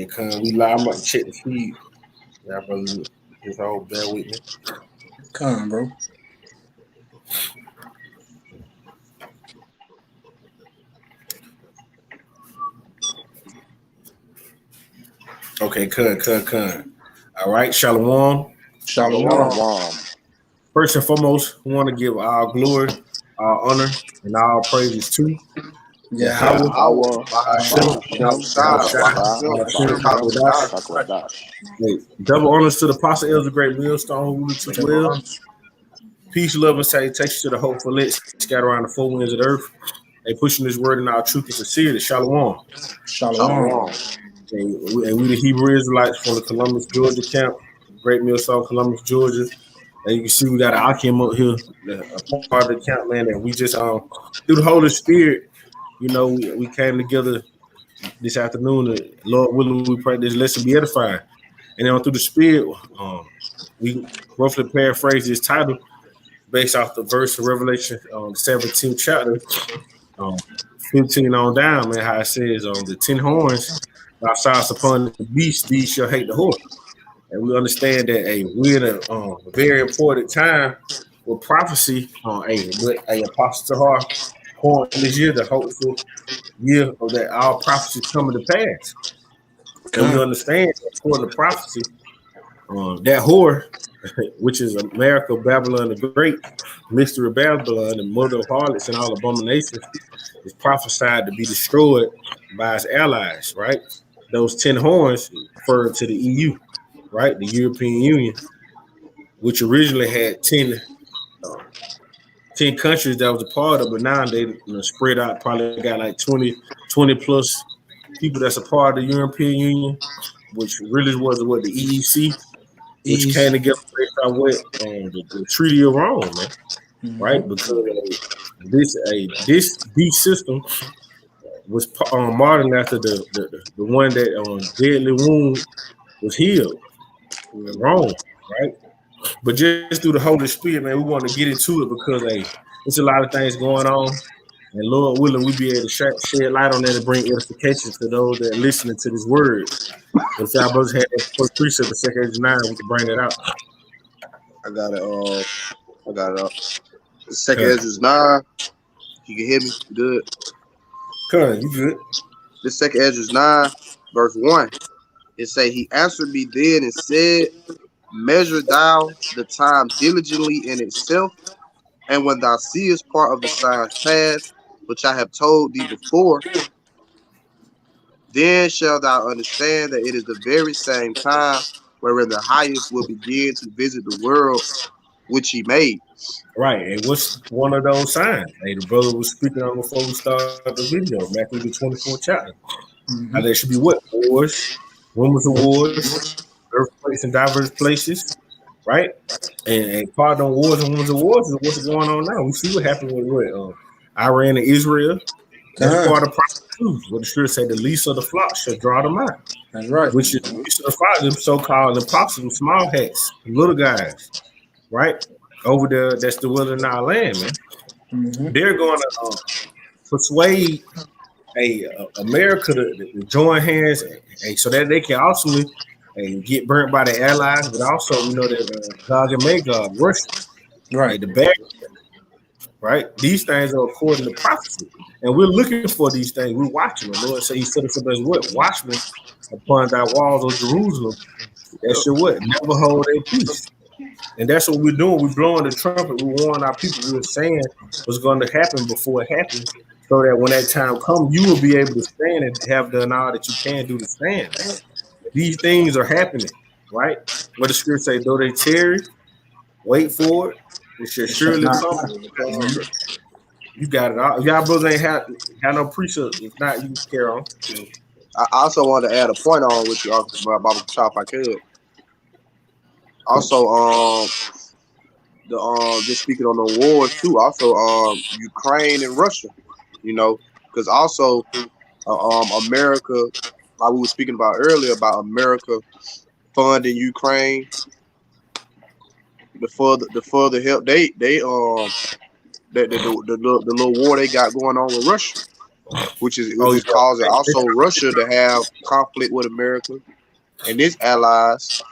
Come, we live. I'm about to check the feed. Yeah, brother, just all bear with me. Come, bro. Okay, come. All right, Shalom. Shalom. Shalom. First and foremost, we want to give our glory, our honor, and our praises to Yeah. Yahweh, Yahweh, Hashem, Bahashem, Yahushua, Yahweh, Hashem, Bahashem, Hakodash. Hakwadash. Hey, double honors to the Apostle Elder Great Millstone, who ruled to Double 12. honors. Peace, love, and salutations to the hopeful lit scattered around the four winds of the earth. They pushing this word in our truth and sincerity. Shalom. Shalom. Shalom. And we the Hebrew Israelites from the Columbus, Georgia camp, Great Millstone, Columbus, Georgia. And you can see we got an Akim up here, a part of the camp, man. And we just through the Holy Spirit, we came together this afternoon. Lord willing, we pray this lesson be edifying. And then through the Spirit, we roughly paraphrase this title based off the verse of Revelation, 17th chapter, 15 on down, man. How it says, the 10 horns thou sawest upon the beast, these shall hate the horse. And we understand that we're in a very important time with prophecy with a apostle Tahar point this year, the hopeful year of that all prophecy coming to pass. And we understand, according to prophecy, that whore, which is America, Babylon the Great, mystery of Babylon, and mother of harlots and all abominations, is prophesied to be destroyed by its allies, right? Those 10 horns refer to the EU, right? The European Union, which originally had 10 countries that was a part of, but now they spread out, probably got like 20 plus people that's a part of the European Union, which really was what the EEC, which came together based on what the Treaty of Rome, man, right? Because this beast system was modeled after the one that deadly wound was healed in Rome, right? But just through the Holy Spirit, man, we want to get into it because there's a lot of things going on. And Lord willing, we be able to shed light on that and bring edification to those that are listening to this word. But if our brothers had that first precept of 2 Ezra 9, we can bring that out. I got it up. The second Ezra 9. You can hear me? Good. Good, you good. The second Ezra 9, verse 1. It say, he answered me then and said, measure thou the time diligently in itself, and when thou seest part of the signs past, which I have told thee before, then shalt thou understand that it is the very same time wherein the highest will begin to visit the world which he made. Right. And what's one of those signs? The brother was speaking on before we started the video, Matthew the 24th chapter. How there should be what? Wars, rumors of wars, earthquakes in diverse places, right? And part of the wars and rumors of wars is what's going on now. We see what happened with Iran and Israel. That's part of prophecy too. What the scripture said, the least of the flock shall draw them out. That's right. Which is the least of the flock, them so-called impossible small hats, little guys, right? Over there, that's the will in our land, man. They're going to persuade America to join hands, so that they can ultimately get burnt by the allies, but also we know that Gog and Magog, Russia, right, the bad, right. These things are according to prophecy, and we're looking for these things. We're watching them. Lord say He set us up as what? Watchmen upon thy walls of Jerusalem. That should what? Never hold their peace. And that's what we're doing. We're blowing the trumpet. We're warning our people. We're saying what's going to happen before it happens, so that when that time comes, you will be able to stand and have done all that you can do to stand. These things are happening, right? What the scripture say, though they tarry, wait for it, it shall surely come. You got it all. Y'all brothers ain't have no precept. If not, you can carry on. I also want to add a point on with you, Baba Shah, if I could. Also, just speaking on the wars too. Also, Ukraine and Russia, because also, America, like we were speaking about earlier, about America funding Ukraine. The further help the little war they got going on with Russia. which Oh is causing also Russia to have conflict with America and its allies,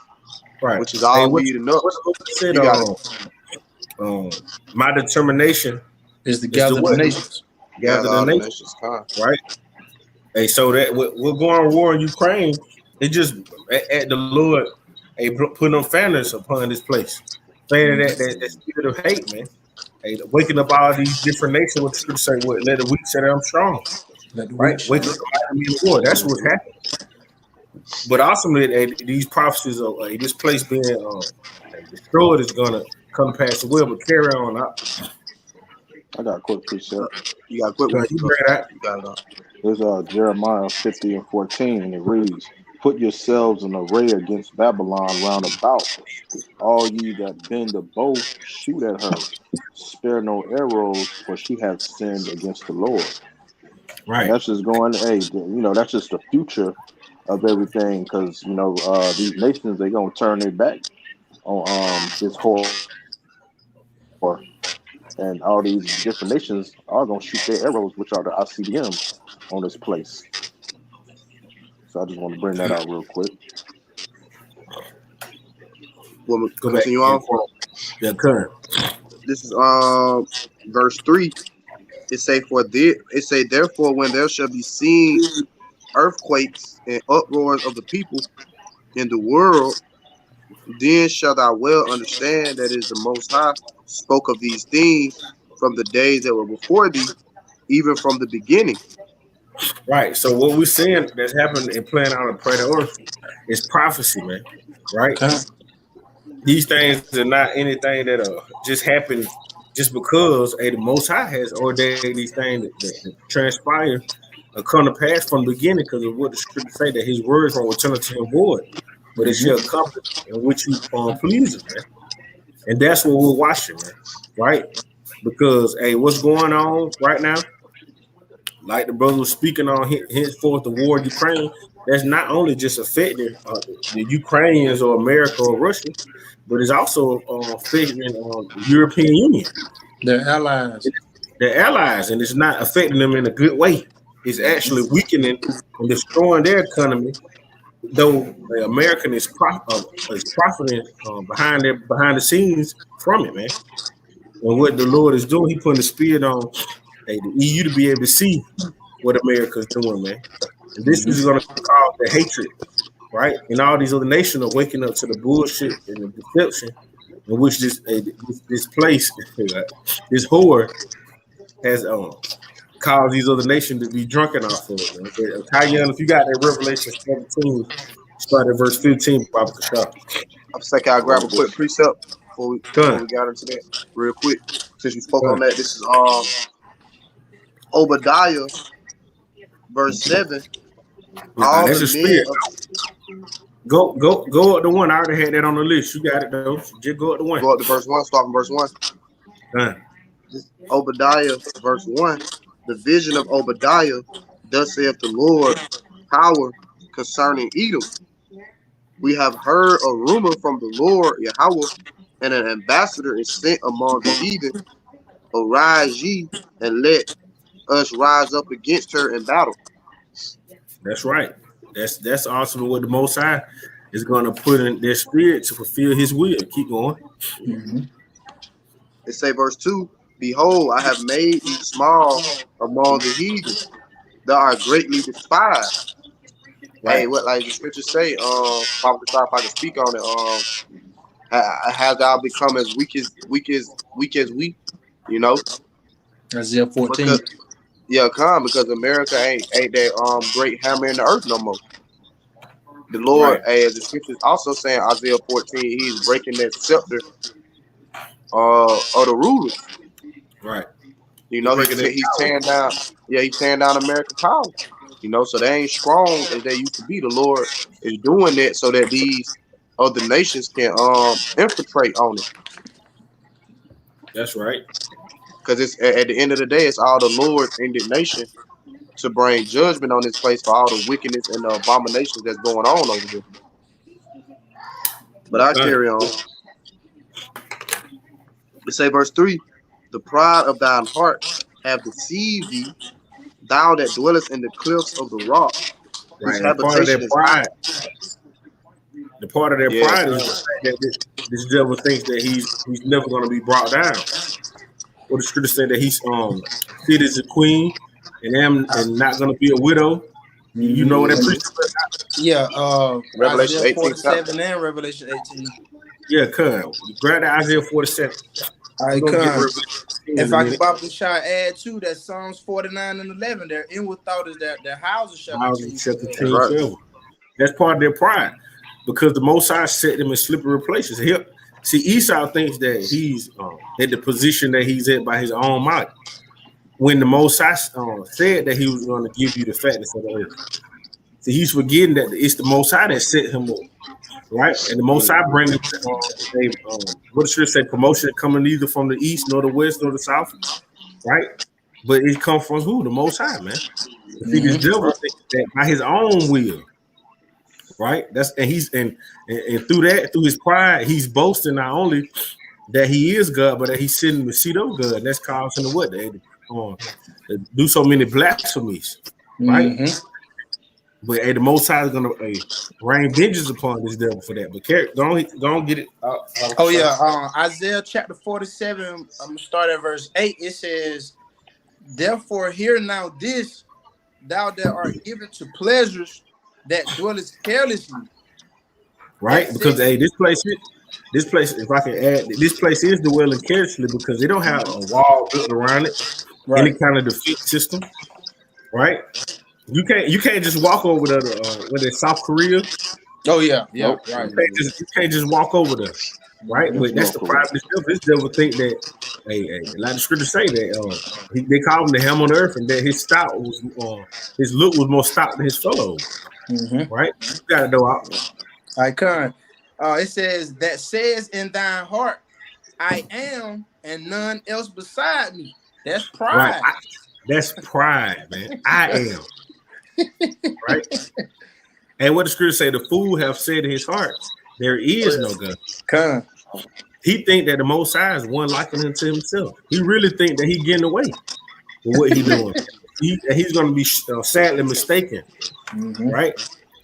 right. which is Hey, all what leading up. what you said? You got it. Um, my determination Is to is to gather the what? nations. Gather Gather the all the nation, nations, kind. right? Hey, so that we're going to war in Ukraine. It just at the Lord, hey, putting them fanners upon this place, fanning that spirit of hate, man. Hey, waking up all these different nations. What the scripture say? What let the weak say that I'm strong, Let the right? weak show. Wake up the mighty men of war. That's what's happening. But ultimately, these prophecies of this place being destroyed is gonna come past the will. But carry on. I got a quick precept. You got to quit with You you. bring that. You got it up. There's Jeremiah 50 and 14, and it reads, "Put yourselves in array against Babylon round about. All ye that bend the bow, shoot at her. Spare no arrows, for she hath sinned against the Lord." And Right. that's just going, hey, that's just the future of everything, because these nations, they gonna turn their back on this whore, and all these different nations are gonna shoot their arrows, which are the ICBMs, on this place. So I just want to bring that out real quick. We'll Go back continue and on. quote the current. This is verse 3. It say therefore when there shall be seen earthquakes and uproars of the people in the world, then shalt thou well understand that it is the Most High spoke of these things from the days that were before thee, even from the beginning. Right. So what we're seeing that's happening and playing out on planet Earth is prophecy, man. Right. Come. These things are not anything that just happen just because the Most High has ordained these things that transpire come to pass from the beginning because of what the scripture say that His words won't return to Him void, but it shall Mm-hmm. accomplish in which He pleases, man. And that's what we're watching, man. Right? Because what's going on right now? Like the brother was speaking on henceforth the war in Ukraine, that's not only just affecting the Ukrainians or America or Russia, but it's also affecting the European Union, Their allies. their allies, and it's not affecting them in a good way. It's actually weakening and destroying their economy. Though the American is profiting behind the scenes from it, man. And what the Lord is doing, He putting the spirit on the EU to be able to see what America's doing, man. And this is Mm-hmm. going to cause the hatred, right? And all these other nations are waking up to the bullshit and the deception in which this place, this whore, has caused these other nations to be drunken off of it, man. Tayyan, if you got that Revelation 17, start at verse 15, Baba Kashaf. I'm second. I'll All grab right, a quick this precept before Done, we got into that real quick. Since you spoke on done. that, this is Obadiah verse 7. Nah, All that's the a men spirit. of Go up the one. I already had that on the list. You got it though. Just go up the one. go up to verse 1, start from verse 1. Done. Obadiah verse 1. The vision of Obadiah, thus saith the Lord, power concerning Edom. We have heard a rumor from the Lord Yahweh, and an ambassador is sent among the heathen. Arise ye, and let us rise up against her in battle. That's right. That's awesome. What the Most High is going to put in their spirit to fulfill His will. Keep going. Mm-hmm. It say verse 2, behold, I have made thee small among the heathen. Thou art greatly despised. Hey, Right. what like the scriptures say, Papa Kasai, if I can speak on it, have thou become as weak as we, you know? Isaiah 14. Because yeah, come because America ain't that great hammer in the earth no more. The Lord, Right. as the scriptures also saying Isaiah 14, He's breaking that scepter of the rulers. Right. You He's know, breaking that he's power. tearing down, yeah, he's tearing down American power. You know, so they ain't strong as they used to be. The Lord is doing that so that these other nations can infiltrate on it. That's right. Because it's at the end of the day, it's all the Lord's indignation to bring judgment on this place for all the wickedness and the abominations that's going on over here. But I Done. carry on. It say verse 3, the pride of thine heart have deceived thee. thou that dwellest in the cliffs of the rock, whose Right, and part of habitation their is high. pride, the part of their Yeah, pride is the fact that this devil thinks that he's never going to be brought down. Or the scripture said that he's fit as a queen and not going to be a widow. You know what that preacher? Yeah, Revelation Isaiah 18 chapter. 47 and Revelation 18. Yeah, grab the Isaiah 47. All right, We're gonna get come. Revelation 18 If in a I could minute. Baba Shah add to that Psalms 49 and 11, their inward thought is that their houses shall Houses continue shall forever. continue Right. forever. That's part of their pride, because the Most High set them in slippery places. See, Esau thinks that he's at the position that he's at by his own might. When the Most High said that he was going to give you the fatness of the earth, see, he's forgetting that it's the Most High that set him up, right? And the Most High brings what should I say? Promotion coming neither from the east nor the west nor the south, right? But it comes from who? The Most High, man. See, this devil thinks that by his own will. Right, and through his pride, he's boasting not only that he is God, but that he's sitting in the seat of God. And that's causing the what they do so many blasphemies, right? Mm-hmm. But the Most High is gonna rain vengeance upon this devil for that. But don't get it. Oh yeah, Isaiah chapter 47. I'm gonna start at verse 8. It says, "Therefore, hear now this, thou that art given to pleasures, that dwellest carelessly." Right, because this place, if I can add, this place is dwelling carelessly because they don't have a wall built around it, any kind of defense system, right? You can't just walk over there to whether it's South Korea. Oh yeah, Nope. right. You can't just walk over there, right? But that's the problem. This devil think that, like the scriptures say that they call him the ham on the earth, and that his stout was his look was more stout than his fellows. Right? You gotta know out. I can. It says that says in thine heart, I am, and none else beside me. That's pride. Right. That's pride, man. I am. Right? And what the scripture say, the fool have said in his heart, there is no God. Come. He think that the Most High is one likened unto himself. He really think that he getting away with what he doing. He's going to be sadly mistaken, right?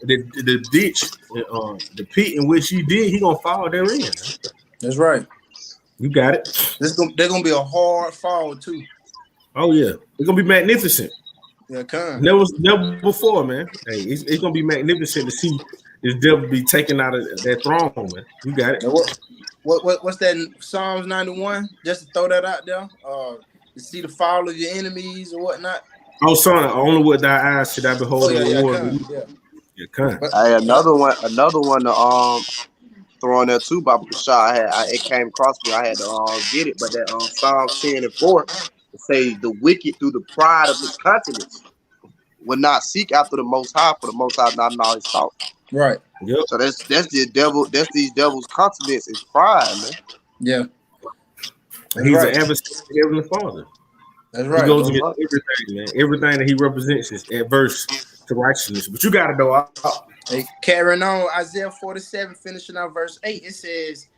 The ditch, the pit in which he did, he gonna fall therein. That's right. You got it. They're gonna be a hard fall too. Oh yeah, it's gonna be magnificent. Yeah, come. Never before, man. Hey, it's gonna be magnificent to see this devil be taken out of that throne, man. You got it. What's that? Psalms 91. Just to throw that out there. To see the fall of your enemies or whatnot. Oh, son, only with thy eyes should I behold the reward. Yeah, come. Hey, another one to throw in there too, Baba Kashah. It came across me. I had to get it, but that Psalms 10 and 4 say the wicked through the pride of his countenance will not seek after the Most High, for the Most High not in all his thoughts. Right. Yep. So that's the devil. That's these devils' countenance is pride, man. Yeah. He's an adversary to Heavenly Father. That's right. He goes against everything, man. Everything that he represents is adverse to righteousness. But you got to know. Hey, carrying on, Isaiah 47, finishing out verse 8, it says,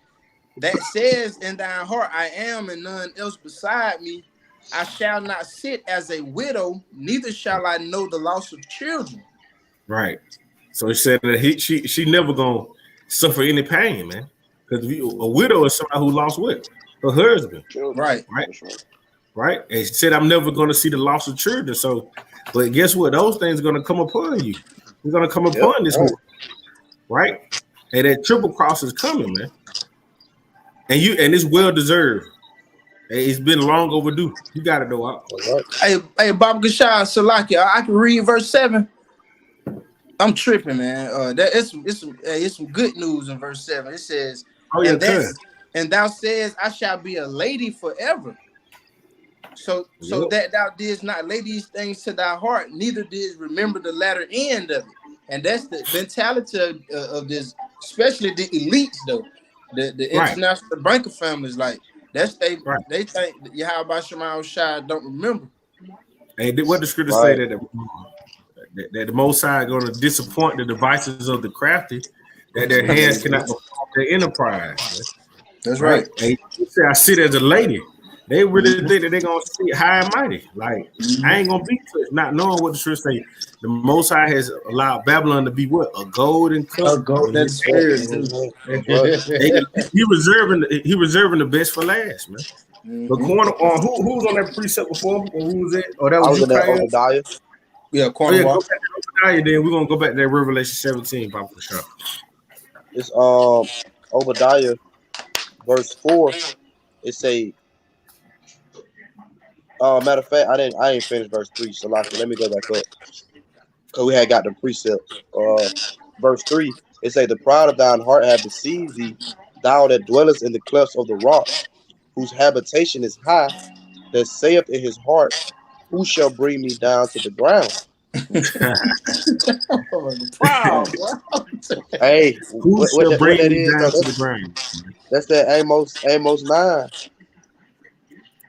that says in thine heart, I am, and none else beside me. I shall not sit as a widow, neither shall I know the loss of children. Right. So he said that she never gonna suffer any pain, man. Because a widow is somebody who lost what? Her husband. Right. Right. And she said, I'm never gonna see the loss of children. So, but guess what? Those things are gonna come upon you. They're gonna come upon this one. Right? And that triple cross is coming, man. And it's well deserved. It's been long overdue. You got to know. Hey, Baba Gashai, Salakia, I can read verse 7. I'm tripping, man. It's some good news in verse 7. It says, and thou sayest, I shall be a lady forever. So that thou didst not lay these things to thy heart, neither didst remember the latter end of it. And that's the mentality of this, especially the elites, though. The international banker families, like they think Yahweh Shema Shai don't remember. And what the scripture say that the Most High going to disappoint the devices of the crafty, that their hands cannot perform their enterprise. That's right. And he said, I sit as a lady. They really think that they're gonna sit high and mighty. Like I ain't gonna be touched, not knowing what the scripture say. The Most High has allowed Babylon to be what a golden cup. A golden spirit too. He reserving the best for last, man. But corner on who was on that precept before? Or who was it? Oh, that was I was you, in that Kyle? Obadiah. Yeah, corner go back to Obadiah. Then we're gonna go back to that Revelation 17, Papa, for sure. It's Obadiah verse 4. It say, matter of fact, I ain't finished verse 3. So like, let me go back up because we had got the precepts. Verse 3. It say, the pride of thine heart have deceived thee, thou that dwellest in the clefts of the rock, whose habitation is high, that saith in his heart, who shall bring me down to the ground? Proud. Hey, Who shall what bring that me is? down Though, to the ground? that's that Amos 9.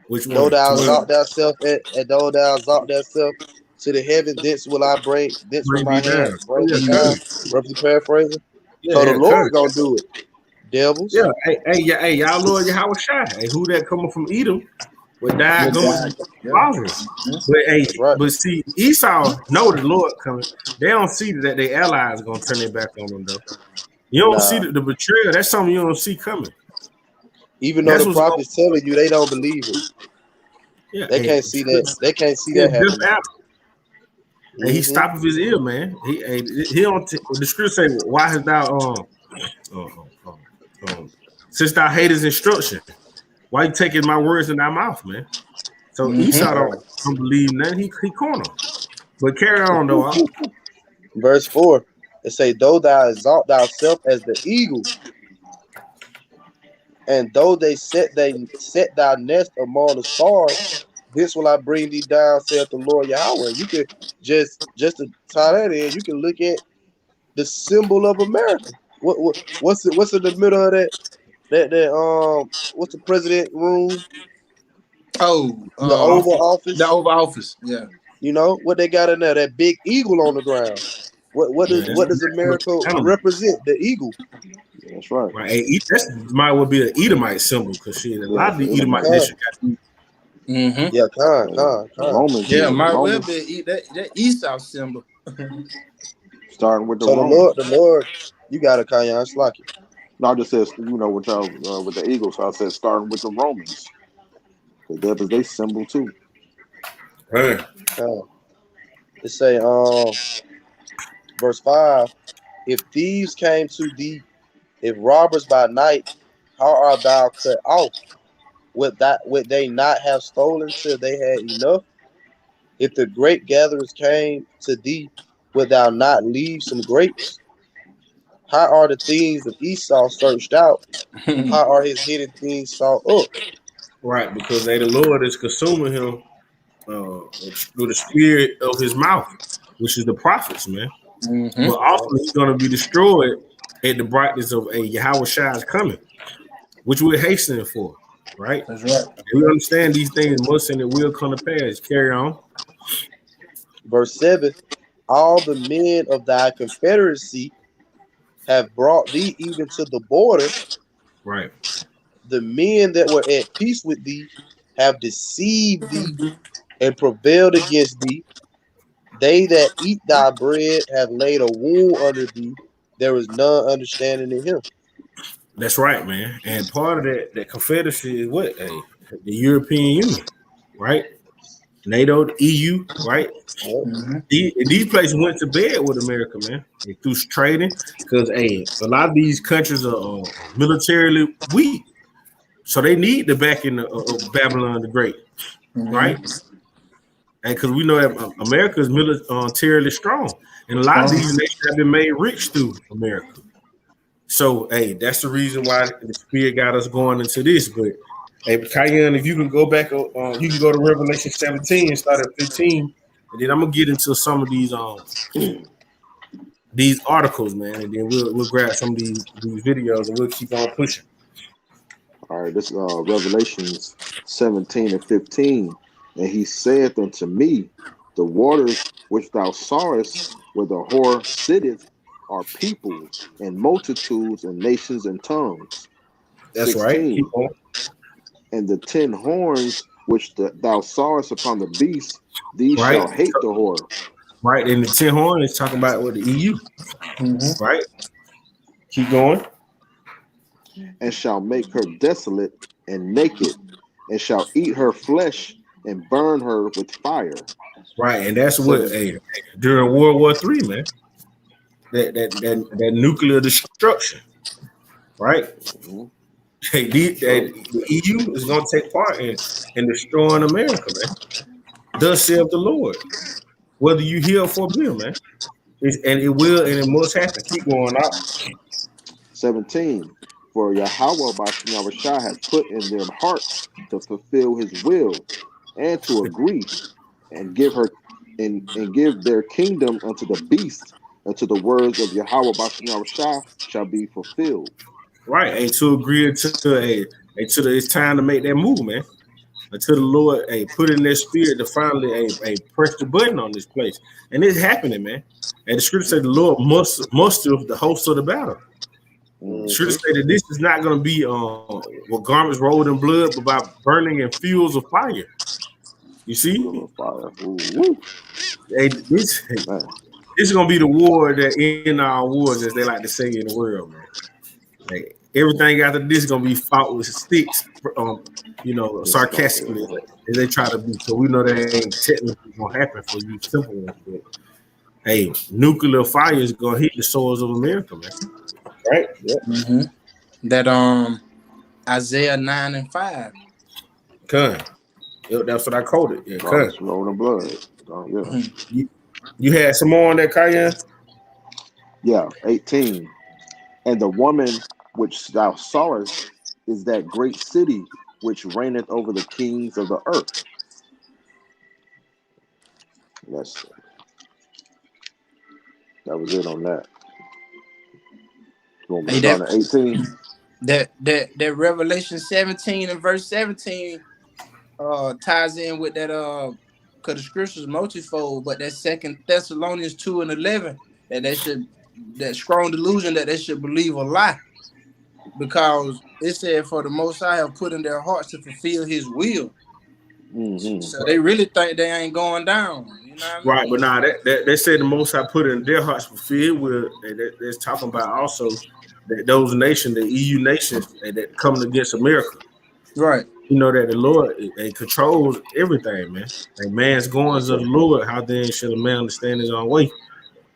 Which one? Though thou 12. exalt thyself and though thou exalt thyself to the heavens, thence will I thence with Bring my thee hand down. Oh, bring yeah, thee down. cut. Roughly paraphrasing. Yeah, So the yeah, cut. Lord gonna do it. Devils. Yeah, hey, y'all Lord Yahweh Shai. Hey, who that coming from Edom would die going Lazarus. But hey, That's right. but see, Esau know the Lord coming. They don't see that their allies are gonna turn their back on them though. You don't see Nah. the betrayal. That's something you don't see coming. Even though That's the what's going. prophet's telling you, they don't believe it. Yeah, They hey, can't see that. They can't see yeah, that happening. hey, he Mm-hmm. stopping his ear, man. He don't. The script say, "Why hast thou since thou hatest instruction, why you taking my words in thy mouth, man?" So Esau don't believe nothing. He corner. But carry on though. Verse 4. It say, though thou exalt thyself as the eagle, and though they set thy nest among the stars, this will I bring thee down, saith the Lord Yahweh. You could just to tie that in, you can look at the symbol of America. What's in the middle of that what's the president room? The Oval Office. The Oval Office, yeah. You know what they got in there? That big eagle on the ground. What does America represent? The eagle. That's right. Right. Hey, that's might well be an Edomite symbol because shit, a lot of the Edomite district got. Yeah, con. Romans. Yeah, might well Romans, be that Esau symbol. starting with the So Romans. the Lord, you got it, Kanye. It's like it. No, I just says, with y'all with the Eagles. So I said starting with the Romans. Because that was their symbol too. Right. It say, verse 5, if thieves came to thee, if robbers by night, how art thou cut off? Would they not have stolen till they had enough? If the grape gatherers came to thee, would thou not leave some grapes? How are the things of Esau searched out? How are his hidden things sought up? Right, because the Lord is consuming him through the spirit of his mouth, which is the prophets, man. But also he's going to be destroyed at the brightness of a Yahweh Shai's coming, which we're hastening for, right? That's right. And we understand these things must and it will come to pass. Carry on. Verse 7, all the men of thy confederacy have brought thee even to the border. Right. The men that were at peace with thee have deceived thee and prevailed against thee. They that eat thy bread have laid a wound under thee. There is none understanding in him. That's right, man. And part of that confederacy is what? Hey, the European Union, right? NATO, the EU, right? These places went to bed with America, man. They through trading because a lot of these countries are militarily weak, so they need the backing of Babylon the Great, right? And because we know that America is militarily strong, and a lot of these nations have been made rich through America. So, hey, that's the reason why the Spirit got us going into this. But, hey, Cayenne, if you can go back, you can go to Revelation 17 and start at 15, and then I'm gonna get into some of these articles, man, and then we'll grab some of these videos and we'll keep on pushing. All right, this Revelations 17 and 15. And he saith unto me, the waters which thou sawest where the whore sitteth are peoples and multitudes and nations and tongues. That's right. Keep 16. on. And the 10 horns which thou sawest upon the beast, these right, shall hate the whore. right. And the 10 horn is talking about with the EU, right? Keep going. And shall make her desolate and naked, and shall eat her flesh and burn her with fire. Right, and that's what during World War III, man. That nuclear destruction, right? Mm-hmm. The EU is going to take part in destroying America, man. Thus saith the Lord. Whether you hear or forbear, man. And it will and it must happen. Keep going up. 17. For Yahweh Bashim Yahushua has put in their hearts to fulfill his will and to agree and give her and give their kingdom unto the beast, unto the words of Yahweh Bashim Yahushua shall be fulfilled. Right, and to agree to it's time to make that move, man. Until the Lord put in their spirit to finally press the button on this place. And it's happening, man. And the scripture said the Lord must muster the host of the battle. The scripture said that this is not going to be with garments rolled in blood, but by burning in fuels of fire. You see? This is going to be the war that in our wars, as they like to say in the world, man. Everything after this is going to be fought with sticks, sarcastically, as they try to be. So we know that ain't technically going to happen for you simple ones. But, hey, nuclear fire is going to hit the soils of America, man. Right? Yep. Mm-hmm. That Isaiah 9 and 5. Yep, that's what I quoted. Yeah, rolling blood. Yeah. You had some more on that, Cayenne? Yeah, 18. And the woman which thou sawest is that great city which reigneth over the kings of the earth. That was it on that. Hey, that 18. That Revelation 17 and verse 17 ties in with that because the scriptures multifold, but that 2 Thessalonians 2 and 11 that strong delusion that they should believe a lie, because it said for the Most High have put in their hearts to fulfill His will. Mm-hmm. So they really think they ain't going down. You know what I mean? But nah, they said the Most High put in their hearts to fulfill will. That's talking about also that those nations, the EU nations, that coming against America. Right. You know that the Lord controls everything, man. Like man's goings of the Lord, how then should a man understand his own way?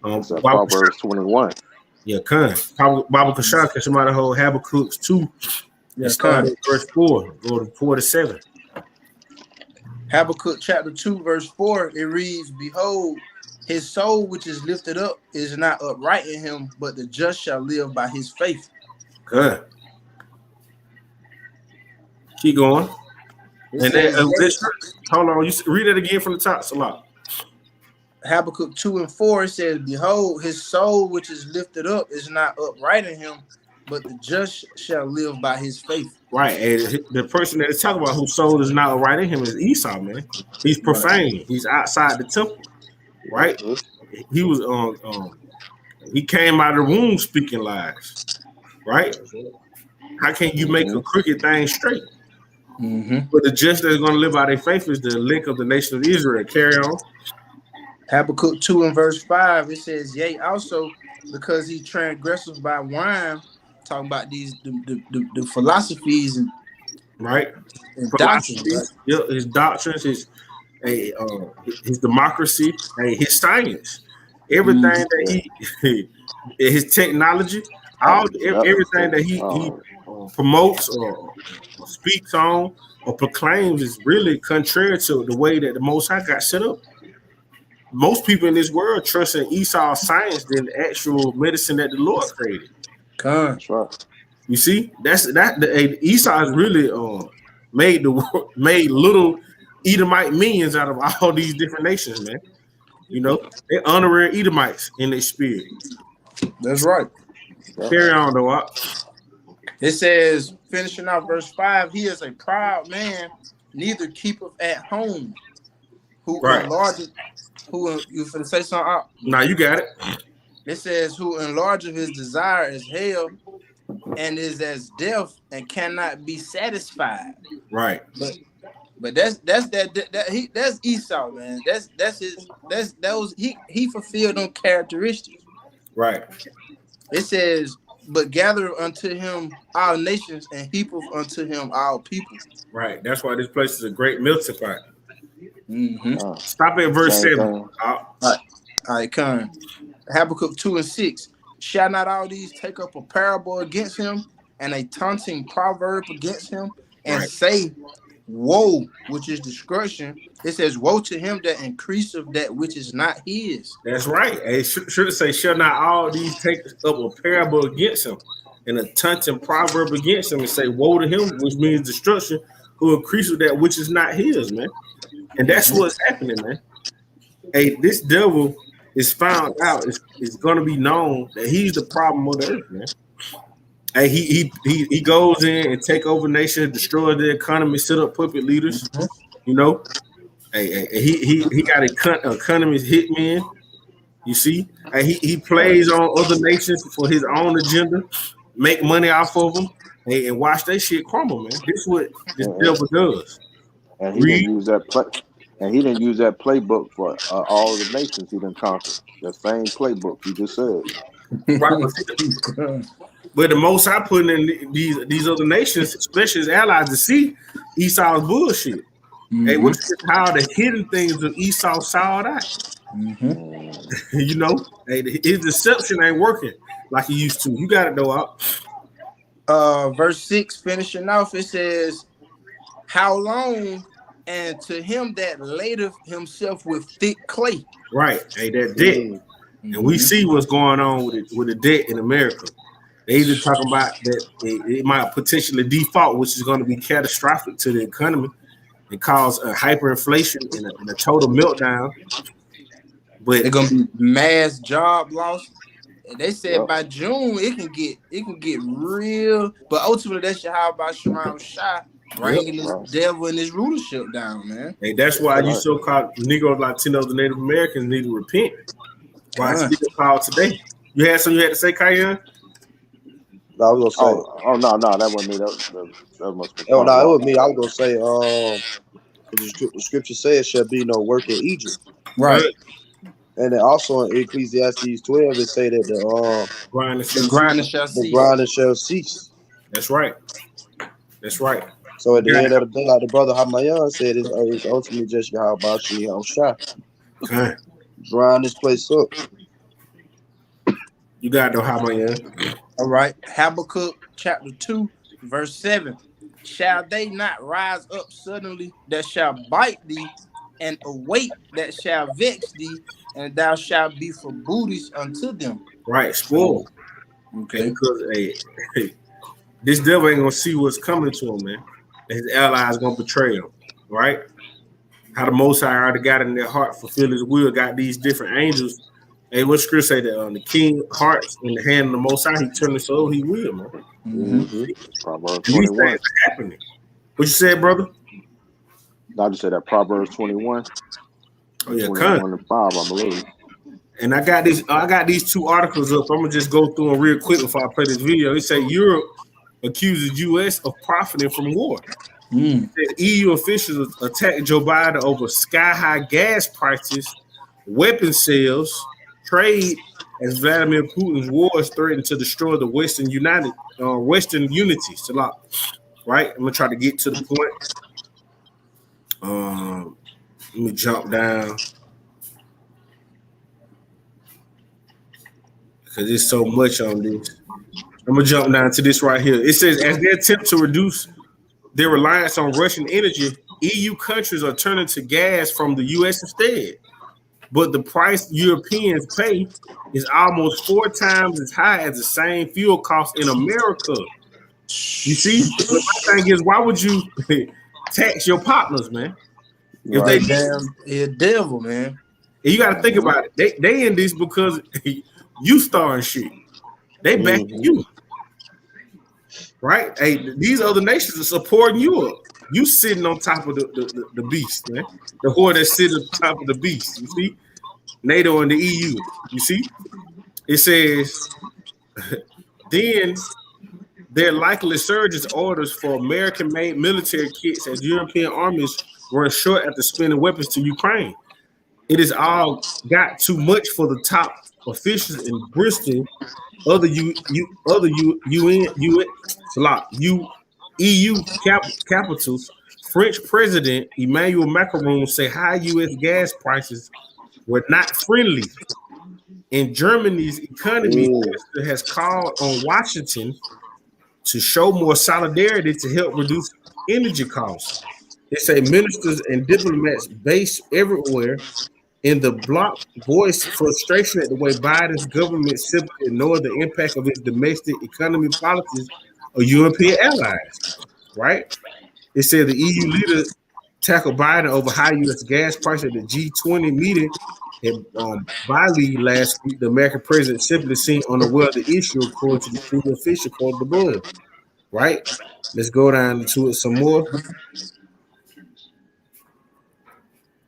Proverbs 21. Yeah, Bible Kashan, can somebody hold Habakkuk 2? Yeah, start at verse 4, go to 4 to 7. Habakkuk chapter 2, verse 4, it reads, Behold, his soul which is lifted up is not upright in him, but the just shall live by his faith. Good. Keep going. Hold on, you read it again from the top, Salah. Habakkuk 2 and 4 says, Behold, his soul which is lifted up is not upright in him, but the just shall live by his faith. Right, and the person that is talking about whose soul is not upright in him is Esau, man. He's profane. Right. He's outside the temple, right? He was he came out of the womb speaking lies, right? How can you make a crooked thing straight? Mm-hmm. But the just that is going to live by their faith is the link of the nation of Israel. Carry on. Habakkuk 2 and verse 5, it says, Yea, also because he transgresseth by wine, talking about these the philosophies and right and doctrines. Yeah, his doctrines, his democracy, his science, everything that his technology, everything that he promotes or speaks on or proclaims is really contrary to the way that the Most High got set up. Most people in this world trust in Esau's science than the actual medicine that the Lord created. That's right. You see, Esau has really made little Edomite minions out of all these different nations, man. You know, they're honorary Edomites in their spirit. That's right. Carry on, though. It says, finishing out verse 5, he is a proud man, neither keepeth at home. Who enlarges? Who you finna say something? Nah, you got it. It says, who enlarges his desire is hell, and is as deaf and cannot be satisfied. Right. But that's Esau, man. He fulfilled them characteristics. Right. It says, but gather unto him all nations and heapeth unto him all people. Right. That's why this place is a great melting pot. Mm-hmm. Stop at verse 7. All right, come. Habakkuk 2 and 6. Shall not all these take up a parable against him and a taunting proverb against him and say, woe, which is destruction? It says, woe to him that increaseth that which is not his. That's right. It should say, shall not all these take up a parable against him and a taunting proverb against him and say, woe to him, which means destruction, who increases that which is not his, man. And that's what's happening, man. Hey, this devil is found out. It's going to be known that he's the problem of the earth, man. Hey, he goes in and take over nations, destroy the economy, set up puppet leaders. You know, hey, he got economist hitmen. You see, hey, he plays on other nations for his own agenda, make money off of them, and watch that shit crumble, man. This is what this devil does. And he didn't use that play. And he didn't use that playbook for all the nations he done conquered. That same playbook you just said. Right. But the most I put in these other nations, especially his allies, to see Esau's bullshit. Hey, what's how the hidden things of Esau saw out? You know, hey, his deception ain't working like he used to. You got it though. Verse 6, finishing off, it says, how long? And to him that ladeth himself with thick clay. Right. Hey, that debt. And we see what's going on with the debt in America. They either talking about that it might potentially default, which is going to be catastrophic to the economy and cause a hyperinflation and a total meltdown. But it's going to be mass job loss. And they said by June it can get real. But ultimately that's how about Sharon Shah bringing this devil and his rulership down, man. Hey, that's why you so-called Negroes, Latinos, and Native Americans need to repent. Why it's still called today? You had something you had to say, Kayan? No, I was gonna say. Oh no, that wasn't me. That must be. Oh no, it was me. I was gonna say. The scripture says, "Shall be no work in Egypt." Right. And then also in Ecclesiastes 12, it say that the grinding shall cease. That's right. That's right. So at the end of the day, like the brother Hamayan said, it's ultimately just Yahweh Shah. Okay. Grind this place up. You got no Hamayan. All right. Habakkuk chapter 2, verse 7. Shall they not rise up suddenly that shall bite thee, and await that shall vex thee, and thou shalt be for booties unto them? Right, spoil. Okay. Because hey, this devil ain't gonna see what's coming to him, man. His allies gonna betray him, right? How the Most High already got in their heart, fulfill His will, got these different angels. Hey, what scripture say that the king hearts in the hand of the Most High, he turned it so he will, man. Proverbs 21. Happening. What you said, brother? I just said that Proverbs 21. Oh yeah, 21 and 5, I believe. And I got these two articles up. I'm gonna just go through them real quick before I play this video. It say Europe accuses U.S. of profiting from war. EU officials attacked Joe Biden over sky-high gas prices, weapon sales, trade, as Vladimir Putin's wars threaten to destroy the Western unity. Right? I'm gonna try to get to the point. Let me jump down because there's so much on this. I'm gonna jump down to this right here. It says, as they attempt to reduce their reliance on Russian energy, EU countries are turning to gas from the U.S. instead. But the price Europeans pay is almost 4 times as high as the same fuel cost in America. You see? But my thing is, why would you tax your partners, man? If they a devil, man. And you got to think about it. They in this because you starring shit. They backing you. Right? Hey, these other nations are supporting you up. You sitting on top of the beast, man. The whore that's sitting on top of the beast. You see? NATO and the EU. You see? It says, then there likely surges orders for American-made military kits as European armies run short after spending weapons to Ukraine. It is all got too much for the top officials in Bristol. Other EU capitals. French President Emmanuel Macron say high U.S. gas prices were not friendly. And Germany's economy minister has called on Washington to show more solidarity to help reduce energy costs. They say ministers and diplomats based everywhere in the bloc voiced frustration at the way Biden's government simply ignored the impact of its domestic economy policies of European allies. Right? It said the EU leader tackled Biden over high U.S. gas prices at the G20 meeting in Bali last week. The American president simply seemed unaware of the issue, according to the senior official quoted above. Right? Let's go down to it some more.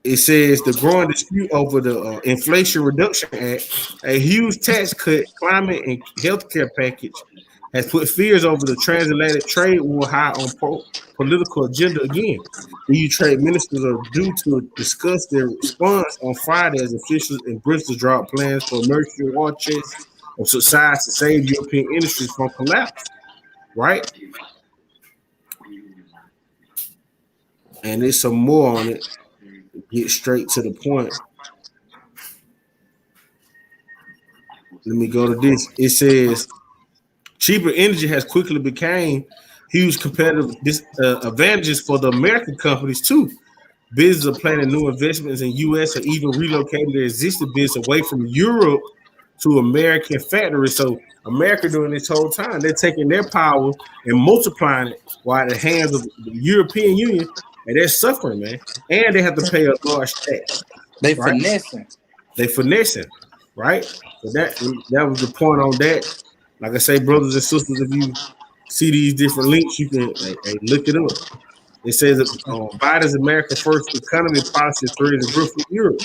It says the growing dispute over the Inflation Reduction Act, a huge tax cut, climate, and healthcare package, has put fears over the transatlantic trade war high on political agenda again. EU trade ministers are due to discuss their response on Friday as officials in Bristol draw up plans for emergency war chests of society to save European industries from collapse. Right? And there's some more on it. Get straight to the point. Let me go to this. It says cheaper energy has quickly become huge competitive advantages for the American companies too. Businesses are planning new investments in U.S. or even relocating their existing business away from Europe to American factories. So America during this whole time, they're taking their power and multiplying it while at the hands of the European Union, and they're suffering, man. And they have to pay a large tax. They finessing. They finessing, right? So that was the point on that. Like I say, brothers and sisters, if you see these different links, you can look it up. It says that Biden's America First economy policy threatens to with Europe,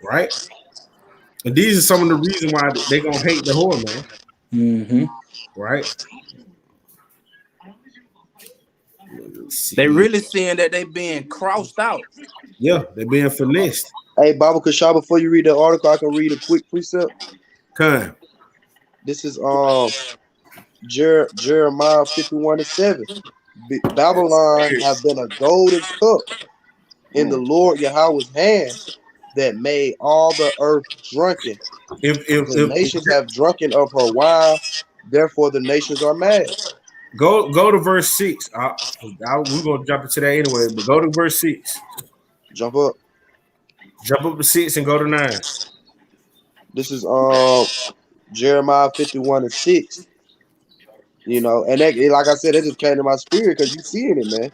right? And these are some of the reasons why they're gonna hate the whore, man. Mm-hmm. Right? They really seeing that they being crossed out. Yeah, they're being finessed. Hey, Baba Kasha, before you read the article, I can read a quick precept. Come. This is Jeremiah 51:7. Babylon have been a golden cup in the Lord Yahweh's hand that made all the earth drunken. If the nations have drunken of her wine, therefore the nations are mad. Go to verse 6. We're gonna jump into that anyway, but go to verse 6. Jump up to 6 and go to 9. This is Jeremiah 51:6. You know, and that, like I said, it just came to my spirit because you seeing it, man.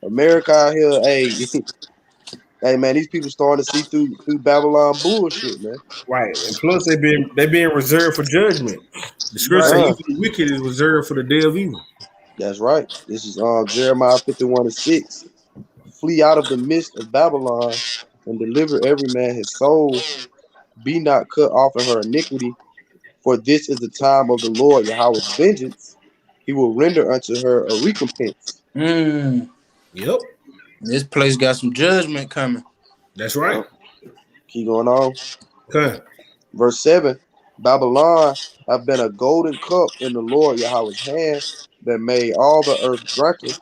America out here, hey man, these people starting to see through Babylon bullshit, man. Right, and plus they being reserved for judgment. The scripture says the wicked is reserved for the day of evil. That's right. This is Jeremiah 51:6. Flee out of the midst of Babylon and deliver every man his soul. Be not cut off in her iniquity, for this is the time of the Lord Yahweh's vengeance. He will render unto her a recompense. Yep. This place got some judgment coming. That's right. Keep going on. Okay. Verse 7. Babylon have been a golden cup in the Lord Yahweh's hand that made all the earth drunken.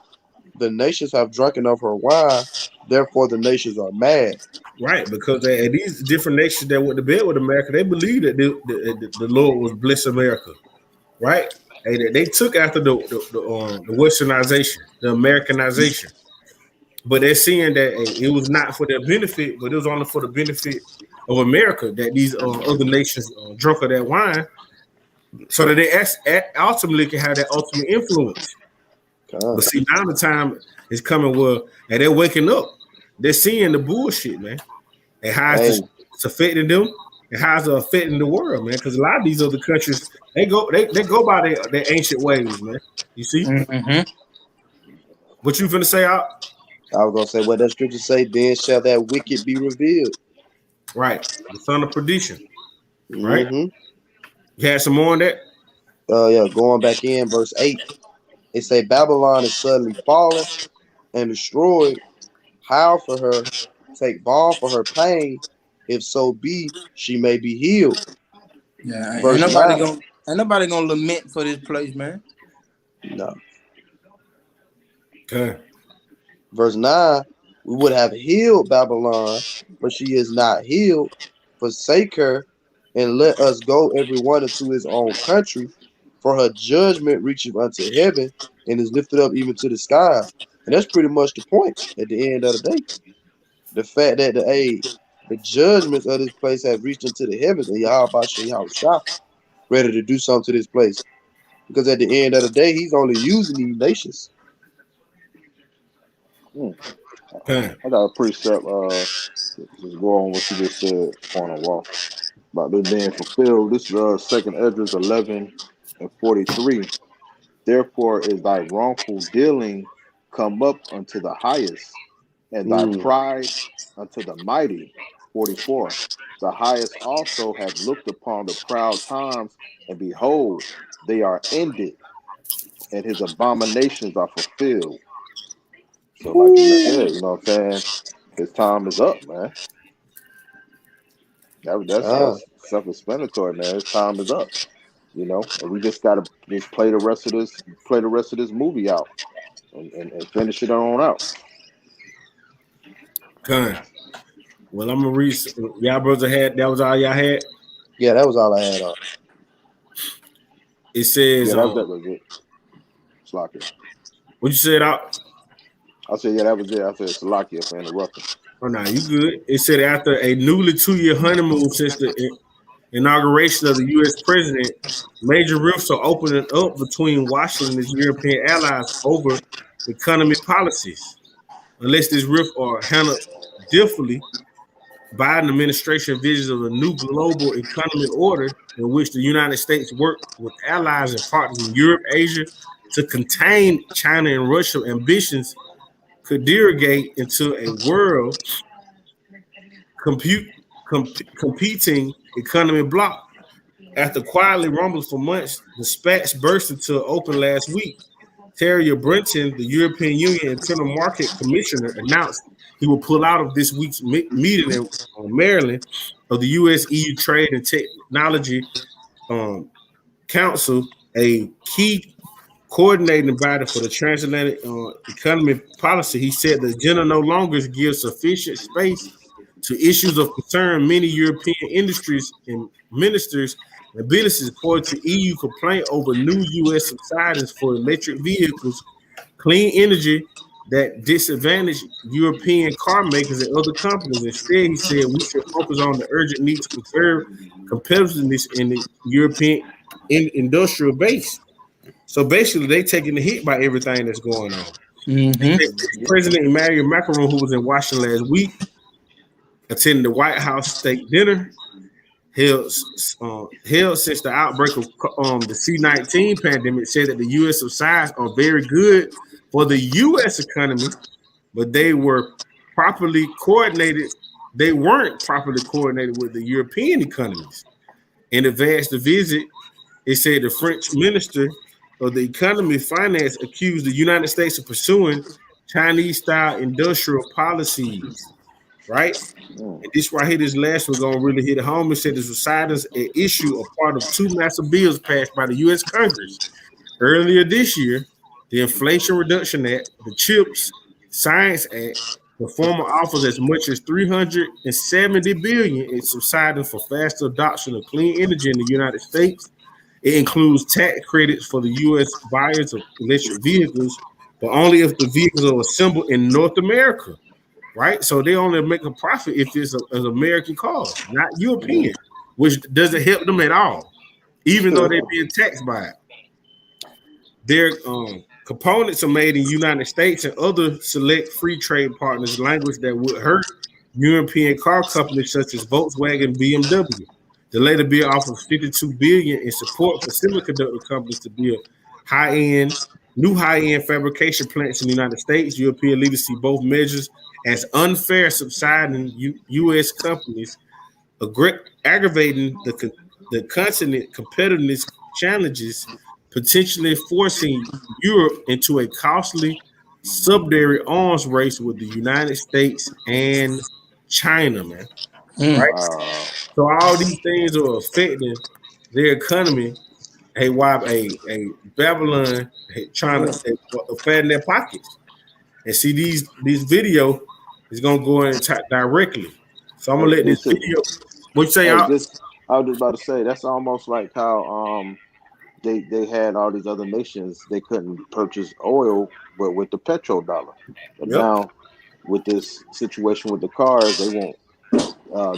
The nations have drunken of her wine, therefore the nations are mad. Right, because these different nations that went to bed with America, they believed that the Lord was bless America, right? They took after the westernization, the Americanization, but they're seeing that it was not for their benefit, but it was only for the benefit of America that these other nations drunk of that wine, so that they ultimately can have that ultimate influence. God. But see, now the time is coming where they're waking up. They're seeing the bullshit, man, and how it's affecting them, and how it's affecting the world, man. Because a lot of these other countries, they go by their ancient ways, man. You see? Mm-hmm. What you finna say out? I was gonna say what that scripture say. Then shall that wicked be revealed. Right, the son of perdition. Right. Mm-hmm. You had some more on that. going back in verse 8, it say Babylon is suddenly fallen and destroyed. Howl for her, take balm for her pain, if so be she may be healed. Yeah, Verse 9. ain't nobody gonna lament for this place, man. No. Okay. Verse 9, we would have healed Babylon, but she is not healed. Forsake her, and let us go every one into his own country, for her judgment reacheth unto heaven, and is lifted up even to the skies. And that's pretty much the point at the end of the day. The fact that the judgments of this place have reached into the heavens, and Yahweh Shah ready to do something to this place. Because at the end of the day, he's only using these nations. Okay. I got a precept. Just go on what you just said, point on wall about them being fulfilled. This is Second Esdras 11:43. Therefore is thy wrongful dealing come up unto the highest, and thy pride unto the mighty. 44. The highest also have looked upon the proud times, and behold, they are ended, and his abominations are fulfilled. So, like you said, you know what I'm saying? His time is up, man. That's self-explanatory, man. His time is up, you know, and we just gotta just play the rest of this movie out, and finish it on out. Okay. Well, I'm gonna read. Y'all brothers had that was all y'all had. Yeah, that was all I had on. It says, Yeah, that was it. Slakia. what you said out? I said, yeah, that was it. I said, Salakia for interrupting. Oh no, you good. It said after a newly 2-year honeymoon since the inauguration of the U.S. president, major rifts are opening up between Washington and its European allies over economy policies. Unless these rifts are handled differently, Biden administration visions of a new global economic order in which the United States work with allies and partners in Europe, Asia to contain China and Russia ambitions could derogate into a world competing economy bloc. After quietly rumbling for months, the spats burst into open last week. Terry Brenton, the European Union Internal Market Commissioner, announced he will pull out of this week's meeting in Maryland of the U.S. EU Trade and Technology Council, a key coordinating body for the transatlantic economy policy. He said the agenda no longer gives sufficient space to issues of concern many European industries and ministers and businesses, according to EU complaint over new U.S. subsidies for electric vehicles, clean energy that disadvantage European car makers and other companies. Instead, he said we should focus on the urgent need to preserve competitiveness in the European industrial base. So basically, they taking the hit by everything that's going on. President Emmanuel Macron, who was in Washington last week, attending the White House state dinner held since the outbreak of the C-19 pandemic, said that the U.S. subsidies are very good for the U.S. economy, but they were properly coordinated. They weren't properly coordinated with the European economies. In advance the visit, it said the French minister of the economy finance accused the United States of pursuing Chinese-style industrial policies, right? And this right here, this last one gonna really hit it home. It said this was cited an issue, a part of two massive bills passed by the U.S. Congress earlier this year: the Inflation Reduction Act, the CHIPS Science Act. The former offers as much as $370 billion in subsidies for faster adoption of clean energy in the United States. It includes tax credits for the U.S. buyers of electric vehicles, but only if the vehicles are assembled in North America. Right, so they only make a profit if it's an American cars, not European, which doesn't help them at all, even though they're being taxed by it. Their components are made in the United States and other select free trade partners, language that would hurt European car companies such as Volkswagen, BMW. The later bill offers $52 billion in support for semiconductor companies to build new high-end fabrication plants in the United States. European leaders see both measures as unfair, subsiding U.S. companies, aggravating the constant competitiveness challenges, potentially forcing Europe into a costly subsidiary arms race with the United States and China, man. Mm. Right? Wow. So all these things are affecting their economy. Hey, why a Babylon trying to fatten their pockets. And see these video is gonna go in and type directly. So I'm gonna Hey, let this this is, video. What you say, hey, y'all? this I was just about to say that's almost like how they had all these other nations they couldn't purchase oil but with the petrodollar. But Yep. now with this situation with the cars, they want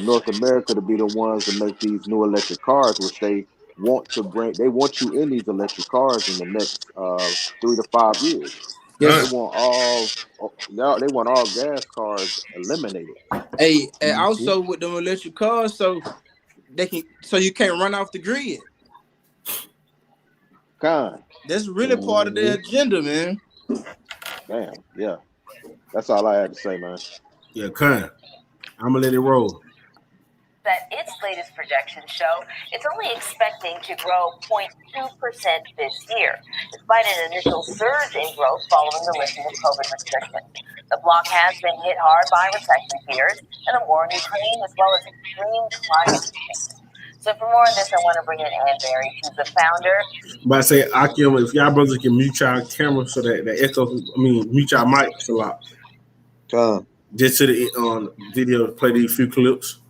North America to be the ones to make these new electric cars, which they want to bring. They want you in these electric cars in the next 3 to 5 years. Yes. They want all. Now they want all gas cars eliminated. Hey, and Mm-hmm. also with them electric cars, so you can't run off the grid. That's really part of their agenda, man. Damn, yeah. That's all I had to say, man. Yeah, kind. I'm gonna let it roll. That its latest projections show it's only expecting to grow 0.2% this year, despite an initial surge in growth following the lifting of COVID restrictions. The bloc has been hit hard by recession fears and the war in Ukraine, as well as extreme climate change. So for more on this, I want to bring in Ann Berry. She's the founder. But I say, Akim, if y'all brothers can mute y'all camera so that the echo, mute y'all mics a lot. Just to the video, play these few clips.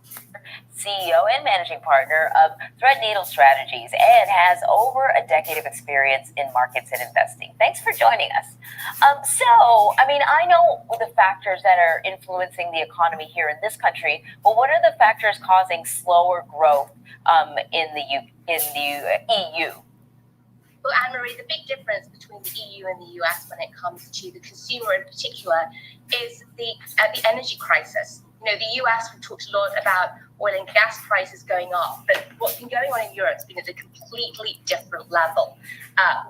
CEO and managing partner of Threadneedle Strategies, and has over a decade of experience in markets and investing. Thanks for joining us. I know the factors that are influencing the economy here in this country, but what are the factors causing slower growth in the EU? Well, Anne-Marie, the big difference between the EU and the US when it comes to the consumer in particular is the energy crisis. You know, the US, we've talked a lot about oil and gas prices going up, but what's been going on in Europe has been at a completely different level.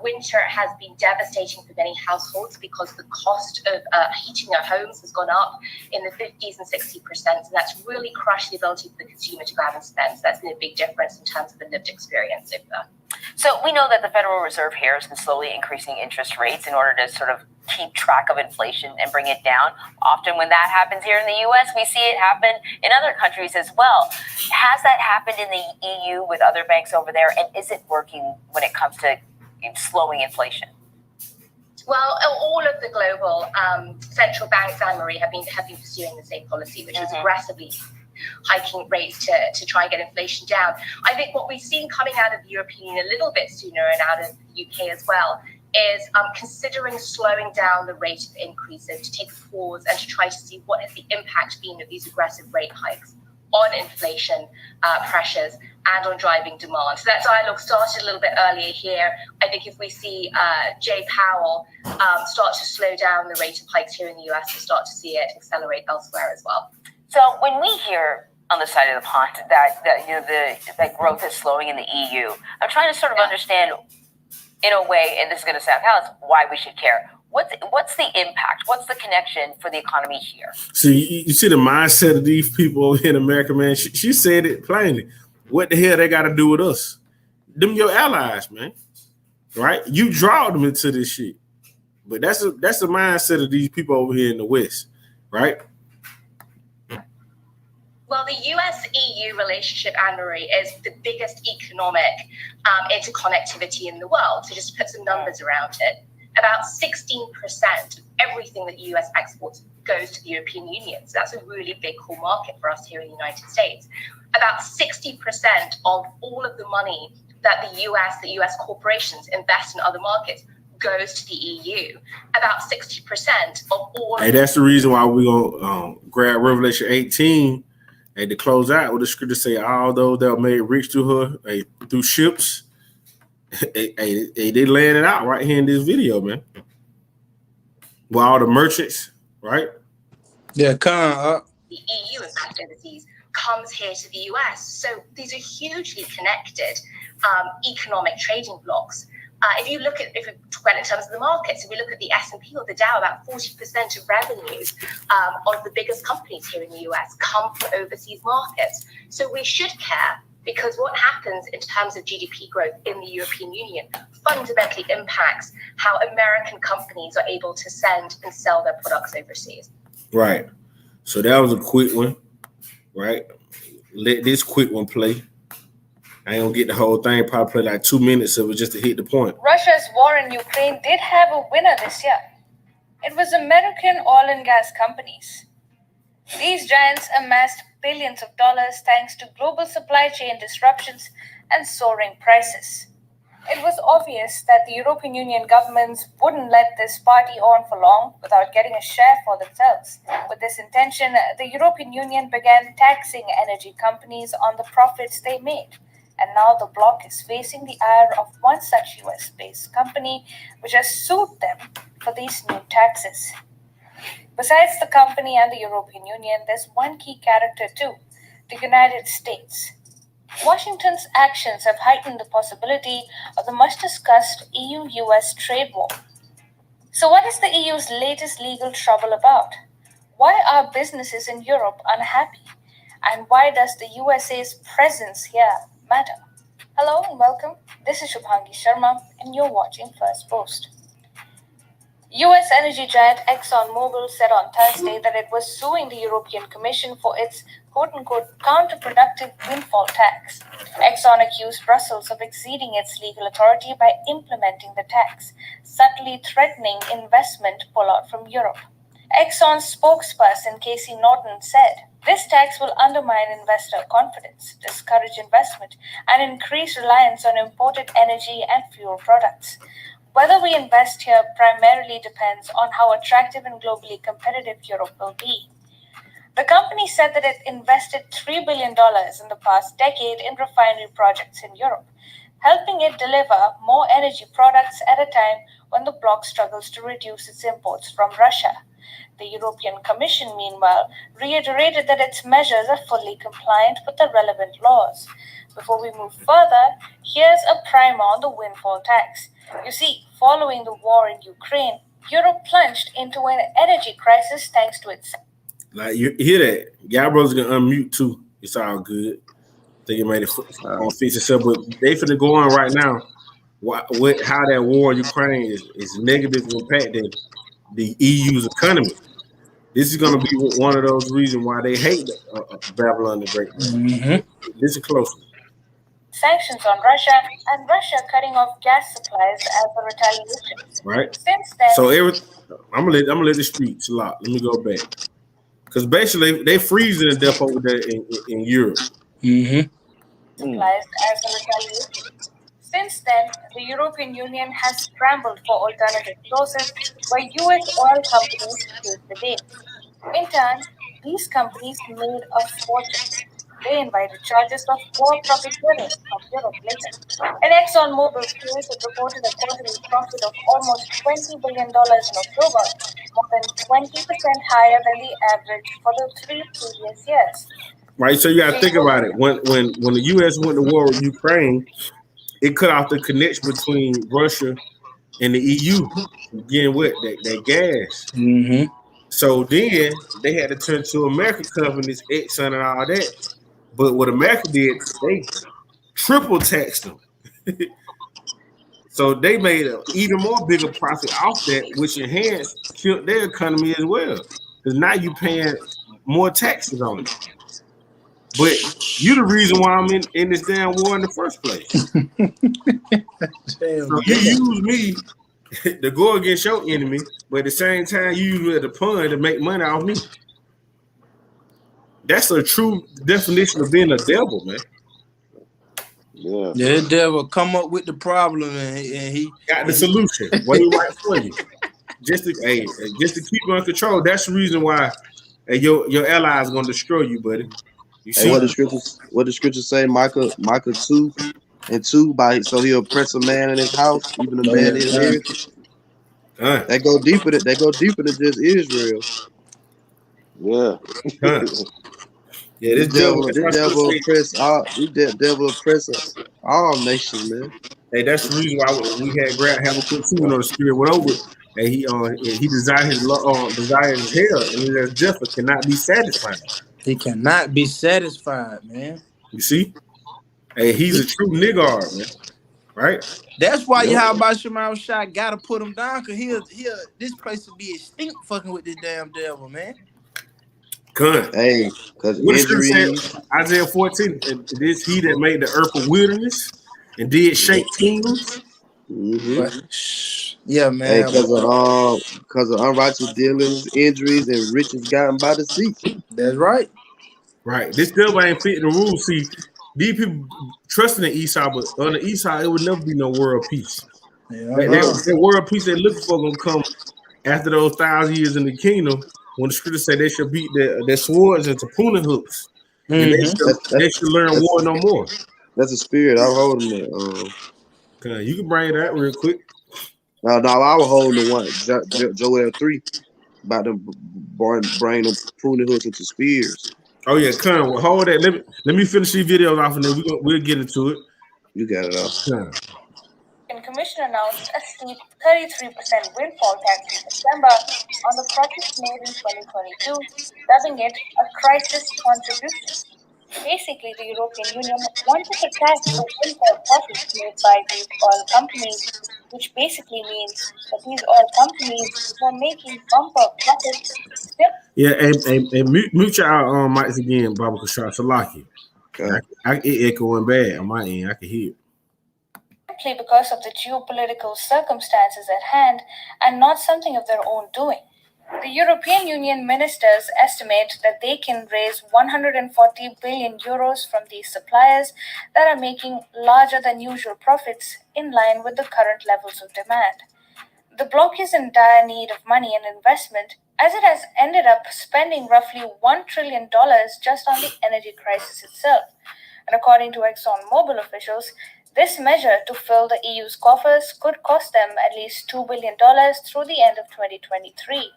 Winter has been devastating for many households because the cost of heating their homes has gone up in the 50s and 60%, and that's really crushed the ability for the consumer to go out and spend. So that's been a big difference in terms of the lived experience over there. So we know that the Federal Reserve here has been slowly increasing interest rates in order to sort of keep track of inflation and bring it down. Often when that happens here in the U.S., we see it happen in other countries as well. Has that happened in the EU with other banks over there? And is it working when it comes to slowing inflation? Well, all of the global central banks, Anne-Marie, have been pursuing the same policy, which is aggressively hiking rates to try and get inflation down. I think what we've seen coming out of the European Union a little bit sooner and out of the UK as well is considering slowing down the rate of increases, to take a pause and to try to see what has the impact been of these aggressive rate hikes on inflation pressures and on driving demand. So that dialogue started a little bit earlier here. I think if we see Jay Powell start to slow down the rate of hikes here in the US, we'll start to see it accelerate elsewhere as well. So when we hear on the side of the pond that growth is slowing in the EU, I'm trying to sort of understand in a way, and this is going to sound callous, why we should care. What's the impact? What's the connection for the economy here? See, you see the mindset of these people in America, man. She said it plainly. What the hell they got to do with us? Them your allies, man. Right? You draw them into this shit. But that's the mindset of these people over here in the West, right? Well, the US-EU relationship, Anne-Marie, is the biggest economic interconnectivity in the world. So just to put some numbers around it, about 16% of everything that the US exports goes to the European Union. So that's a really big core market for us here in the United States. About 60% of all of the money that the US corporations invest in other markets goes to the EU. About 60% of all. Hey, that's the reason why we're going to grab Revelation 18 and to close out with the scripture say, all those that were made rich through her, through ships, they laying it out right here in this video, man. With all the merchants, right? Yeah, the EU, in fact, overseas, comes here to the US. So these are hugely connected economic trading blocks. If we talk about it in terms of the markets, if we look at the S&P or the Dow, about 40% of revenues of the biggest companies here in the US come from overseas markets. So we should care because what happens in terms of GDP growth in the European Union fundamentally impacts how American companies are able to send and sell their products overseas. Right. So that was a quick one, right? Let this quick one play. I ain't gonna get the whole thing, probably play like 2 minutes of it just to hit the point. Russia's war in Ukraine did have a winner this year. It was American oil and gas companies. These giants amassed billions of dollars thanks to global supply chain disruptions and soaring prices. It was obvious that the European Union governments wouldn't let this party on for long without getting a share for themselves. With this intention, the European Union began taxing energy companies on the profits they made. And now the bloc is facing the ire of one such US-based company which has sued them for these new taxes. Besides the company and the European Union, there's one key character too, the United States. Washington's actions have heightened the possibility of the much-discussed EU-US trade war. So what is the EU's latest legal trouble about? Why are businesses in Europe unhappy? And why does the USA's presence here matter? Hello and welcome. This is Shubhangi Sharma and you're watching First Post. US energy giant ExxonMobil said on Thursday that it was suing the European Commission for its quote-unquote counterproductive windfall tax. Exxon accused Brussels of exceeding its legal authority by implementing the tax, subtly threatening investment pullout from Europe. Exxon's spokesperson Casey Norton said, "This tax will undermine investor confidence, discourage investment, and increase reliance on imported energy and fuel products. Whether we invest here primarily depends on how attractive and globally competitive Europe will be." The company said that it invested $3 billion in the past decade in refinery projects in Europe, helping it deliver more energy products at a time when the bloc struggles to reduce its imports from Russia. The European Commission, meanwhile, reiterated that its measures are fully compliant with the relevant laws. Before we move further, here's a primer on the windfall tax. You see, following the war in Ukraine, Europe plunged into an energy crisis thanks to its... Like, you hear that? Y'all brothers can unmute too. It's all good. I think it made it fix itself, but they finna go on right now. How that war in Ukraine is negatively impacting the EU's economy. This is going to be one of those reasons why they hate Babylon the Great. Mm-hmm. Listen closely. Sanctions on Russia and Russia cutting off gas supplies as a retaliation. Right. Since then, so I'm gonna let the streets lock. Let me go back because basically they freezing to death over there in Europe. Mm-hmm. Supplies as a retaliation. Since then, the European Union has scrambled for alternative sources where US oil companies take the bait. In turn, these companies made a fortune. They invited charges of war profiteering from Europe later. In ExxonMobil's case, it reported a quarterly profit of almost $20 billion in October, more than 20% higher than the average for the 3 previous years. Right, so you got to think about it. When the U.S. went to war with Ukraine, it cut off the connection between Russia and the EU. Again, what that gas. Mm-hmm. So then they had to turn to American companies, Exxon and all that. But what America did, they triple taxed them. So they made an even more bigger profit off that, which killed their economy as well. Because now you're paying more taxes on it. But you're the reason why I'm in this damn war in the first place. So you use me to go against your enemy, but at the same time, you use me as a pawn to make money off me. That's a true definition of being a devil, man. Yeah, the devil come up with the problem and he got the solution. What he right for you, just to keep you in control. That's the reason why your ally is gonna destroy you, buddy. You see what the scriptures say, Micah 2:2, so he'll oppress a man in his house, even a man in his heritage. They go deeper than just Israel. Yeah. Yeah, this devil oppress all nations, man. Hey, that's the reason why we had Grant have a quick tune on the spirit went over, and he desired his hell, and his death cannot be satisfied. He cannot be satisfied, man. You see? Hey, he's a true nigga, man. Right? That's why you have about Shamal Shah gotta put him down, cause this place will be extinct fucking with this damn devil, man. Good. Hey, because What the scripture said, injuries. Isaiah 14, it is he that made the earth a wilderness and did shake kingdoms. Yeah, Hey, man. because of unrighteous dealings, injuries, and riches gotten by deceit. That's right. Right. This still ain't fitting the rules. See, these people trusting in Esau, but on the east side, it would never be no world peace. That world peace they're looking for gonna come after those 1,000 years in the kingdom, when the scriptures say they shall beat their swords into pruning hooks, and they should learn war no more. That's a spirit. I'm holding it. Okay, you can bring it out real quick. No, I was holding the one Joel 3 about them bring them pruning hooks into spears. Oh yeah, Con, well, hold that. Let me finish these videos off, and then we'll get into it. You got it off. The Commission announced a steep 33% windfall tax in September on the profits made in 2022, dubbing it a crisis contribution. Basically, the European Union wanted to tax the windfall profits made by these oil companies, which basically means that these oil companies were making bumper profits. Yeah, and mute your mics again, Baba Kashar Salaki. It echoing bad on my end. I can hear it. Simply because of the geopolitical circumstances at hand and not something of their own doing. The European Union ministers estimate that they can raise 140 billion euros from these suppliers that are making larger than usual profits in line with the current levels of demand. The bloc is in dire need of money and investment, as it has ended up spending roughly $1 trillion just on the energy crisis itself. And according to ExxonMobil officials, this measure to fill the EU's coffers could cost them at least $2 billion through the end of 2023.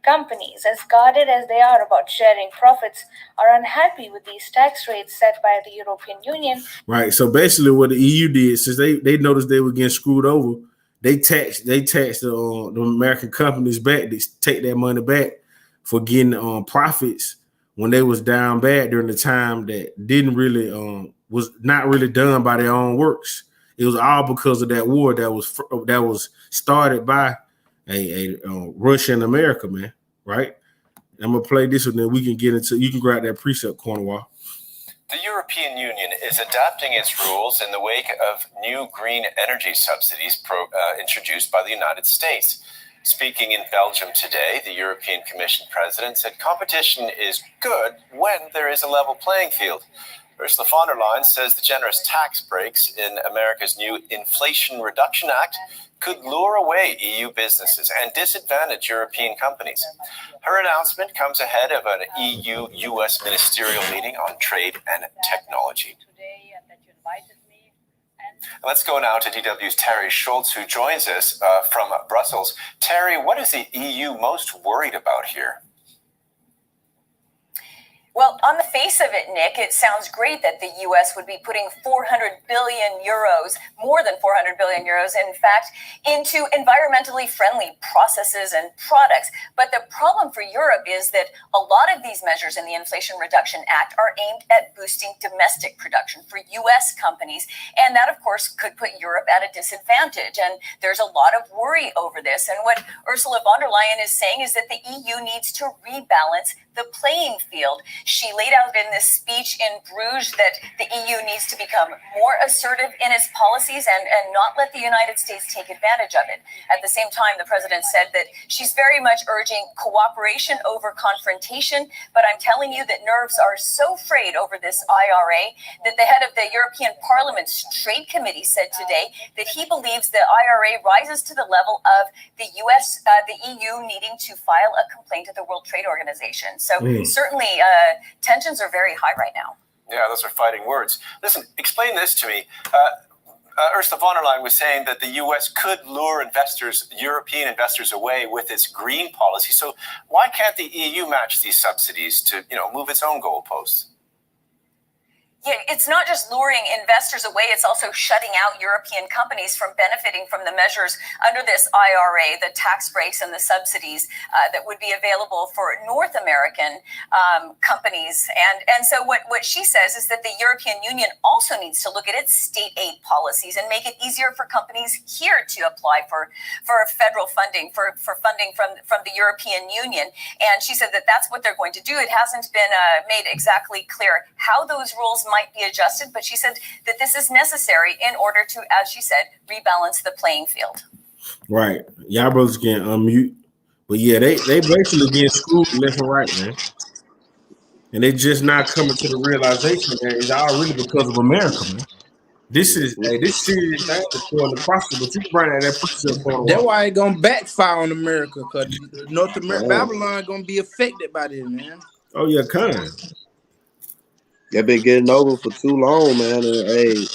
Companies, as guarded as they are about sharing profits, are unhappy with these tax rates set by the European Union. Right. So basically, what the EU did, since they noticed they were getting screwed over, they taxed the American companies back. They take that money back for getting profits when they was down bad during the time that didn't really was not really done by their own works. It was all because of that war that was started by a Russia and America, man. Right. I'm gonna play this and then we can get into. You can grab that precept, Cornwall. The European Union is adapting its rules in the wake of new green energy subsidies introduced by the United States. Speaking in Belgium today, the European Commission president said competition is good when there is a level playing field. Ursula von der Leyen says the generous tax breaks in America's new Inflation Reduction Act could lure away EU businesses and disadvantage European companies. Her announcement comes ahead of an EU-US ministerial meeting on trade and technology. Let's go now to DW's Terry Schultz, who joins us from Brussels. Terry, what is the EU most worried about here? Well, on the face of it, Nick, it sounds great that the U.S. would be putting 400 billion euros, more than 400 billion euros, in fact, into environmentally friendly processes and products. But the problem for Europe is that a lot of these measures in the Inflation Reduction Act are aimed at boosting domestic production for U.S. companies. And that, of course, could put Europe at a disadvantage. And there's a lot of worry over this. And what Ursula von der Leyen is saying is that the EU needs to rebalance the playing field. She laid out in this speech in Bruges that the EU needs to become more assertive in its policies and not let the United States take advantage of it. At the same time, the president said that she's very much urging cooperation over confrontation. But I'm telling you that nerves are so frayed over this IRA that the head of the European Parliament's Trade Committee said today that he believes the IRA rises to the level of the the EU needing to file a complaint at the World Trade Organization. So certainly tensions are very high right now. Yeah, those are fighting words. Listen, explain this to me. Ursula von der Leyen was saying that the U.S. could lure European investors away with its green policy. So why can't the EU match these subsidies to, move its own goalposts? Yeah, it's not just luring investors away, it's also shutting out European companies from benefiting from the measures under this IRA, the tax breaks and the subsidies that would be available for North American companies. And so what she says is that the European Union also needs to look at its state aid policies and make it easier for companies here to apply for federal funding, for funding from the European Union. And she said that that's what they're going to do. It hasn't been made exactly clear how those rules might be adjusted, but she said that this is necessary in order to, as she said, rebalance the playing field. Right. Y'all brothers can unmute. But yeah, they basically getting screwed left and right, man. And they just not coming to the realization that it's all really because of America, man. This is this serious thing is for the process, but you can bring that precept for a while. That's why it's gonna backfire on America, because North America, Babylon gonna be affected by this, man. Oh yeah, kind. They've been getting over for too long, man. And hey,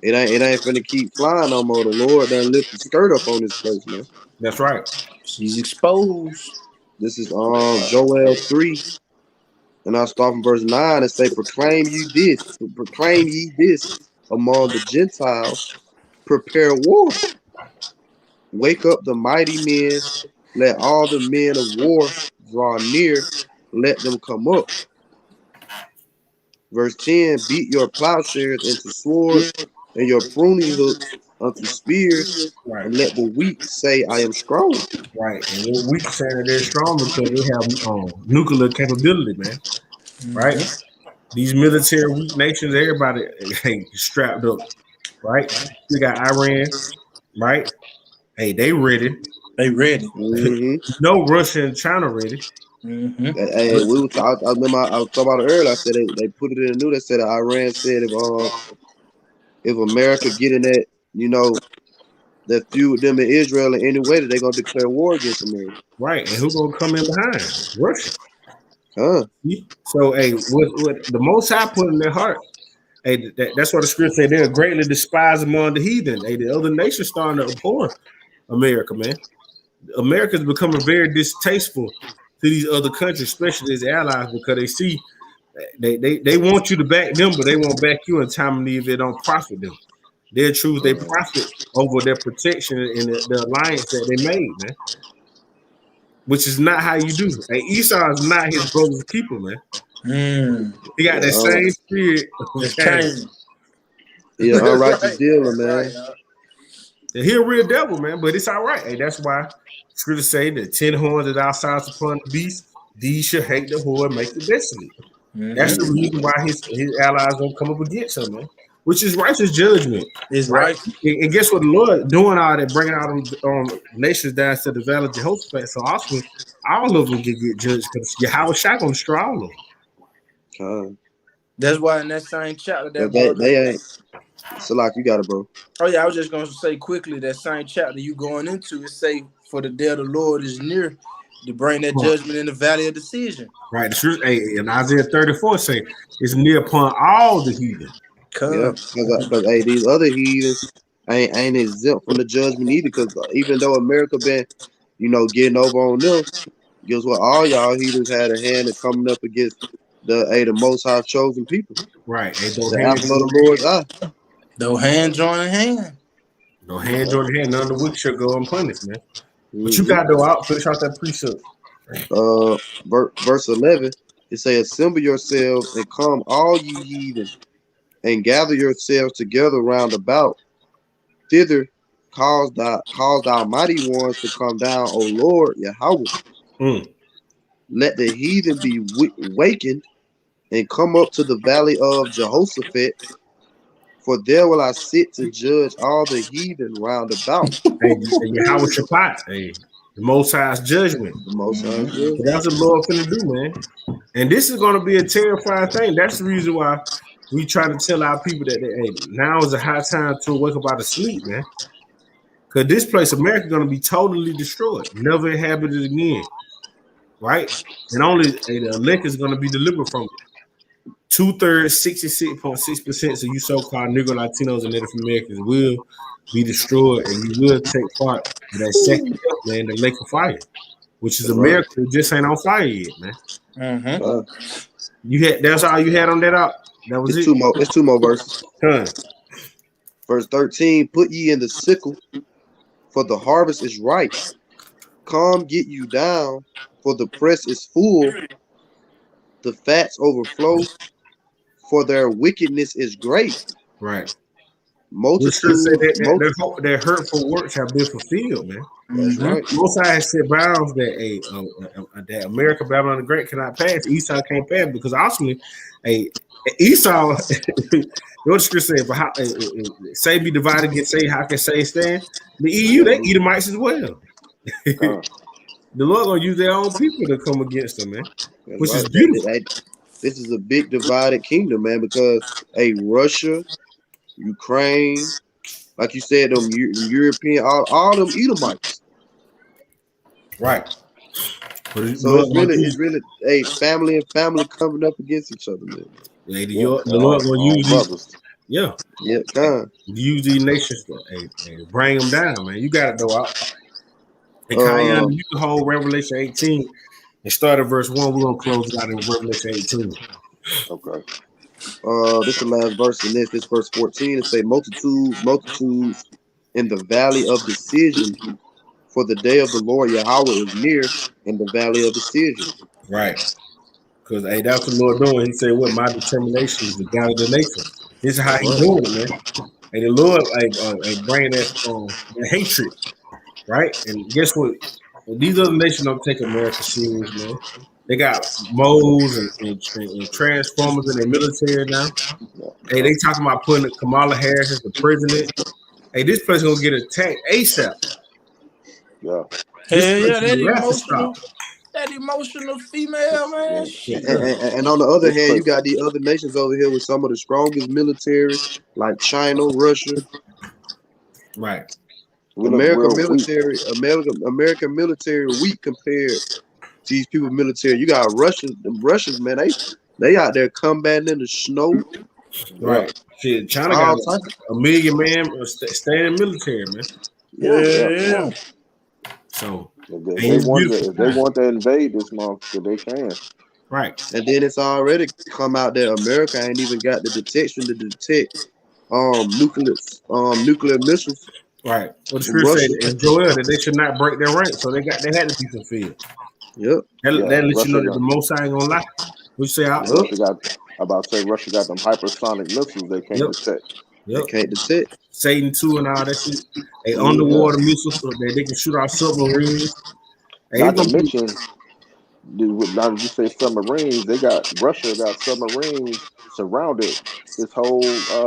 it ain't finna keep flying no more. The Lord done lift the skirt up on this place, man. That's right. She's exposed. This is Joel 3. And I'll start from verse 9 and say, proclaim ye this among the Gentiles, prepare war. Wake up the mighty men, let all the men of war draw near, let them come up. Verse 10, beat your plowshares into swords, and your pruning hooks unto spears, right. And let the weak say, I am strong. Right, and the weak saying that they're strong because they have nuclear capability, man. Right? These military weak nations, everybody strapped up, right? We got Iran, right? Hey, they ready. They ready. Mm-hmm. Russia and China ready. Mm-hmm. Hey, I remember I was talking about it earlier. I said they put it in the news. They said Iran said if America get in that, that feud them in Israel in any way, that they're gonna declare war against America. Right, and who gonna come in behind? Russia. Huh. So, hey, what the Most High put in their heart, hey, that's what the scripture said. They're greatly despised among the heathen. Hey, the other nations starting to abhor America, man. America's becoming very distasteful to these other countries, especially as allies, because they see they want you to back them, but they won't back you in time of need if they don't profit them. They'll choose they profit over their protection and the alliance that they made, man. Which is not how you do. Hey, Esau is not his brother's keeper, man. He got that same spirit. Yeah, unrighteous dealer, man. Right, and he a real devil, man, but it's all right. Hey, that's why scripture say that 10 horns that thou sawest upon the beast, these shall hate the whore and make the desolate. That's the reason why his allies don't come up against him, man. Which is righteous judgment. Is right. And guess what? The Lord doing all that, bringing all them nations down to the valley of Jehoshaphat. So also, all of them get judged because Yahweh Shai gonna destroy all of them. That's why in that same chapter that they ain't. So like you got it, bro. Oh yeah, I was just gonna say quickly that same chapter you going into, it say, for the day of the Lord is near to bring that judgment in the valley of decision. Right. The truth, and Isaiah 34 say it's near upon all the heathen. Yeah, because hey, these other heathens ain't exempt from the judgment either. Because even though America been, getting over on them, guess what? All y'all heathens had a hand in coming up against the Most High chosen people. Right. The apple of the Lord's eye. No hand joining hand. No hand joining hand. None of the wicked shall go unpunished, man. But you got to go out, finish out that precept. Verse 11, it say, assemble yourselves and come all ye heathen, and gather yourselves together round about. Thither cause thy mighty ones to come down, O Lord Yahweh. Let the heathen be wakened and come up to the valley of Jehoshaphat, for there will I sit to judge all the heathen round about. Yahweh Shabbat, the Most High's judgment. The Most High's judgment. That's what the Lord finna do, man. And this is going to be a terrifying thing. That's the reason why we try to tell our people that now is a high time to wake up out of sleep, man. Because this place, America, is going to be totally destroyed, never inhabited again, right? And only the elect is going to be delivered from it. 2/3, 66.6% of you so-called Negro, Latinos, and Native Americans will be destroyed, and you will take part in that second death, man, the lake of fire, which is America. It just ain't on fire yet, man. That's all you had on that out. That was It's it. It's 2 more verses. Huh. Verse 13. Put ye in the sickle, for the harvest is ripe. Come, get you down, for the press is full. The fats overflow, for their wickedness is great. Right. Multitude. Their hurtful works have been fulfilled, man. That's right. Most has set bounds that America, Babylon the Great cannot pass. Esau can't pass because ultimately, Esau, what the scripture said, for how say be divided against say, how can say stand? The EU, they Edomites as well. The Lord gonna use their own people to come against them, man. That's which right. is beautiful. This is a big divided kingdom, man, because Russia, Ukraine, like you said, them European, all them Edomites. Right. So it's really family and family coming up against each other, man. The Lord gonna use brothers. Yeah, use these nations to bring them down, man. You got it though. And Kyan, you can hold Revelation 18 and start at verse 1. We're gonna close it out in Revelation 18. Okay. This is the last verse in this verse 14. It say multitudes in the valley of decision, for the day of the Lord Yahweh is near in the valley of decision. Right. Because that's what the Lord doing. He said, "What my determination is to gather the nations." This is how He's doing it, man. And the Lord bringing that hatred, right? And guess what? These other nations don't take America serious, man. They got moles and transformers in their military now. Hey, they talking about putting Kamala Harris as the president. Hey, this place gonna get attacked ASAP. Yeah. Hell yeah, that emotional female, man. Shit. And on the other hand, you got the other nations over here with some of the strongest military, like China, Russia. Right. American military weak compared to these people military. You got Russians, man. They out there combating in the snow. Right. Shit, China got a million man staying military, man. Yeah. So if they want to invade this motherfucker, they can. Right. And then it's already come out that America ain't even got the detection to detect nuclear missiles. Right. Well, the scripture said in Joel that they should not break their rank, so they had to be fulfilled. Yep. That lets you know that the Most High ain't gonna lie. We say Russia got them hypersonic missiles they can't detect. They can't detect. Satan 2 and all that shit. Underwater missiles so that they can shoot our submarines. Not to mention, now that you say submarines, Russia got submarines surrounded this whole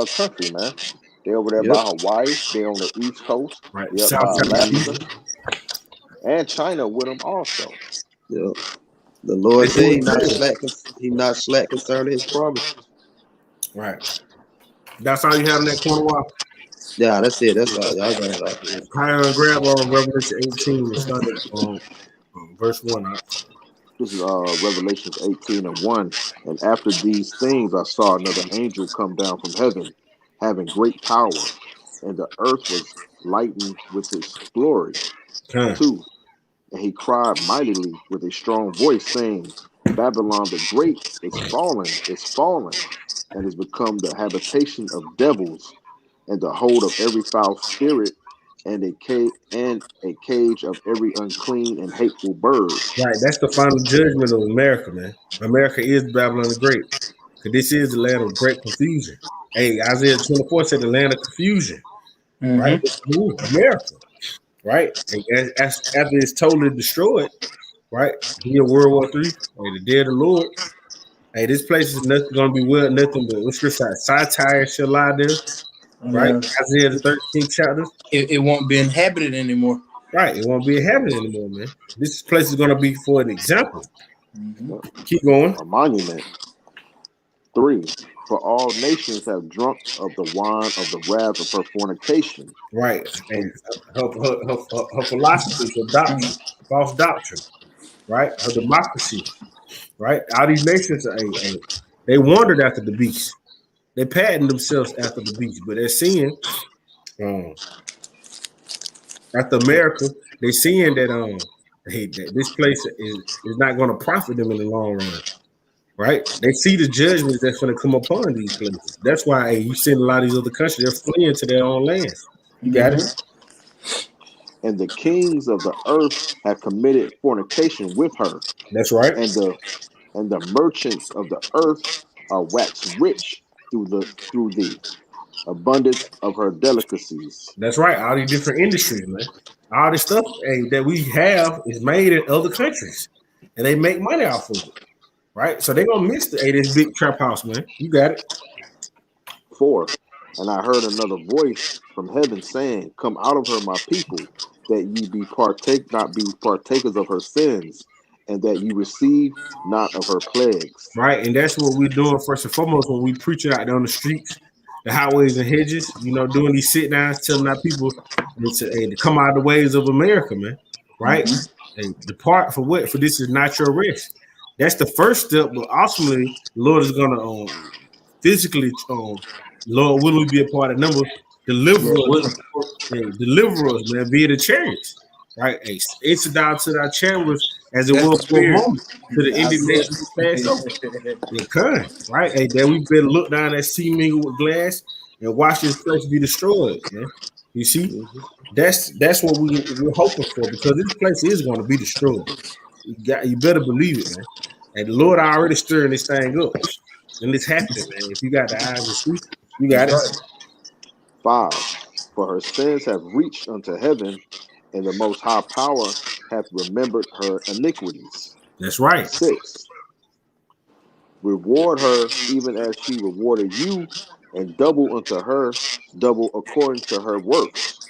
country, man. They over there by Hawaii. They on the East Coast. Right. Yep, by Alaska. And China with them also. Yep. The Lord said He not slack concerning His promise. Right. That's all you have in that corner wall. Yeah, that's it. That's all. Y'all got it all. Higher and grab on Revelation 18 and start at verse 1. This is Revelations 18:1. And after these things, I saw another angel come down from heaven, having great power, and the earth was lightened with his glory. 2. And he cried mightily with a strong voice, saying, Babylon the Great is fallen, and has become the habitation of devils, and the hold of every foul spirit, and a cage of every unclean and hateful bird. Right, that's the final judgment of America, man. America is Babylon the Great, because this is the land of great confusion. Hey, Isaiah 24 said the land of confusion, right? Ooh, America, right? And after it's totally destroyed, right? Here, World War III, the day of the Lord. Hey, this place is nothing going to be nothing but what's your side? Satire shall lie there, right? Isaiah the 13th chapter. It won't be inhabited anymore. Right, it won't be inhabited anymore, man. This place is going to be for an example. Keep going. A monument. 3. For all nations have drunk of the wine of the wrath of her fornication. Right, and her philosophy, her doctrine, false doctrine, right? Her democracy, right? All these nations, they wandered after the beast. They patterned themselves after the beast, but they're seeing, after America, they're seeing that that this place is not going to profit them in the long run, right? They see the judgment that's going to come upon these places. That's why you see a lot of these other countries, they're fleeing to their own lands. You got it? And the kings of the earth have committed fornication with her. That's right. And the merchants of the earth are waxed rich through the abundance of her delicacies. That's right. All these different industries, man. All this stuff that we have is made in other countries, and they make money off of it, right? So they're gonna miss this big trap house, man. You got it. 4. And I heard another voice from heaven saying, "Come out of her, my people, that ye not be partakers of her sins, and that you receive not of her plagues." Right, and that's what we're doing first and foremost when we preach it out there on the streets, the highways and hedges. Doing these sit downs, telling our people to come out of the ways of America, man. Right, and depart for what? For this is not your rest. That's the first step, but ultimately, the Lord is gonna physically, Lord, will we be a part of number? Deliver us, man, via the chariots. Right, it's down to our chambers as it was for a moment to the indignation passed over. It can, right? Hey, then we better look down that sea mingled with glass and watch this place be destroyed, man. You see, that's what we're hoping for, because this place is going to be destroyed. You better believe it, man. And the Lord already stirring this thing up, and it's happening, man. If you got the eyes to see, you got it. 5. For her sins have reached unto heaven, and the Most High Power hath remembered her iniquities. That's right. 6. Reward her even as she rewarded you, and double unto her, double according to her works.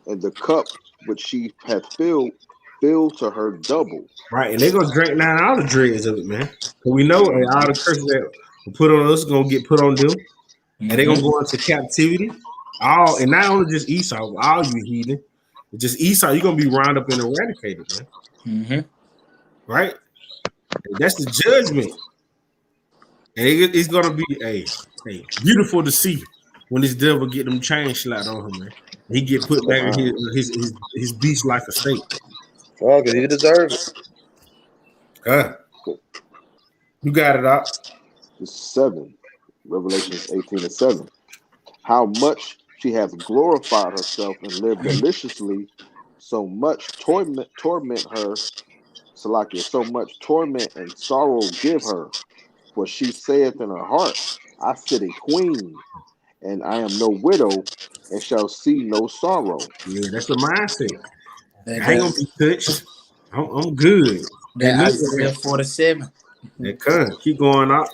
And the cup which she hath filled to her double. Right, and they're gonna drink down all the dregs of it, man. Because we know all the curses that were put on us gonna get put on them, and they're gonna go into captivity. And not only just Esau, all you heathen. Just Esau, you're gonna be round up and eradicated, man. Right? And that's the judgment. And it's gonna be beautiful to see when this devil get them chains slapped on him, man. He get put back in his beast like a state. Oh, because he deserves it. You got it up. 7. Revelations 18:7. How much she hath glorified herself and lived deliciously, so much torment her, Salakia, so much torment and sorrow give her. For she saith in her heart, I sit a queen, and I am no widow, and shall see no sorrow. Yeah, that's the mindset. I ain't gonna be touched. I'm good. That Isaiah 47. That can keep going up.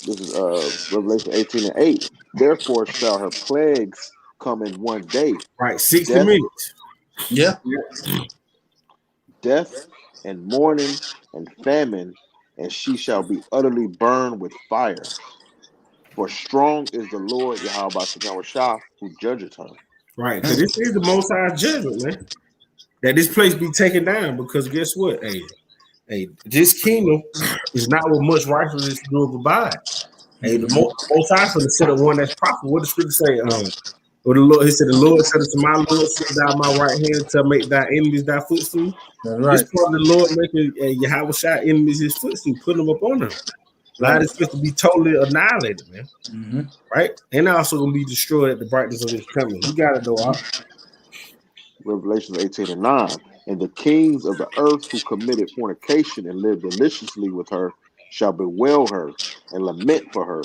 This is Revelation 18:8. Therefore shall her plagues come in one day. Right, 60 minutes. Yeah. Death and mourning and famine, and she shall be utterly burned with fire. For strong is the Lord Yahweh who judgeth her. Right, because this is the Most High judgment, man. That this place be taken down, because guess what? Hey, this kingdom is not with much righteousness to do abide. Hey, the Most High for the set of one that's profitable. What the scripture say? Or the Lord, he said, the Lord said to my Lord, sit thou my right hand to make thy enemies thy footstool. Right. This part of the Lord making Yahweh Shai enemies his footstool, putting them up on them. Allow this place to be totally annihilated, man. Right? And also gonna be destroyed at the brightness of his coming. You got it though, Revelation 18:9. And the kings of the earth who committed fornication and lived deliciously with her shall bewail her and lament for her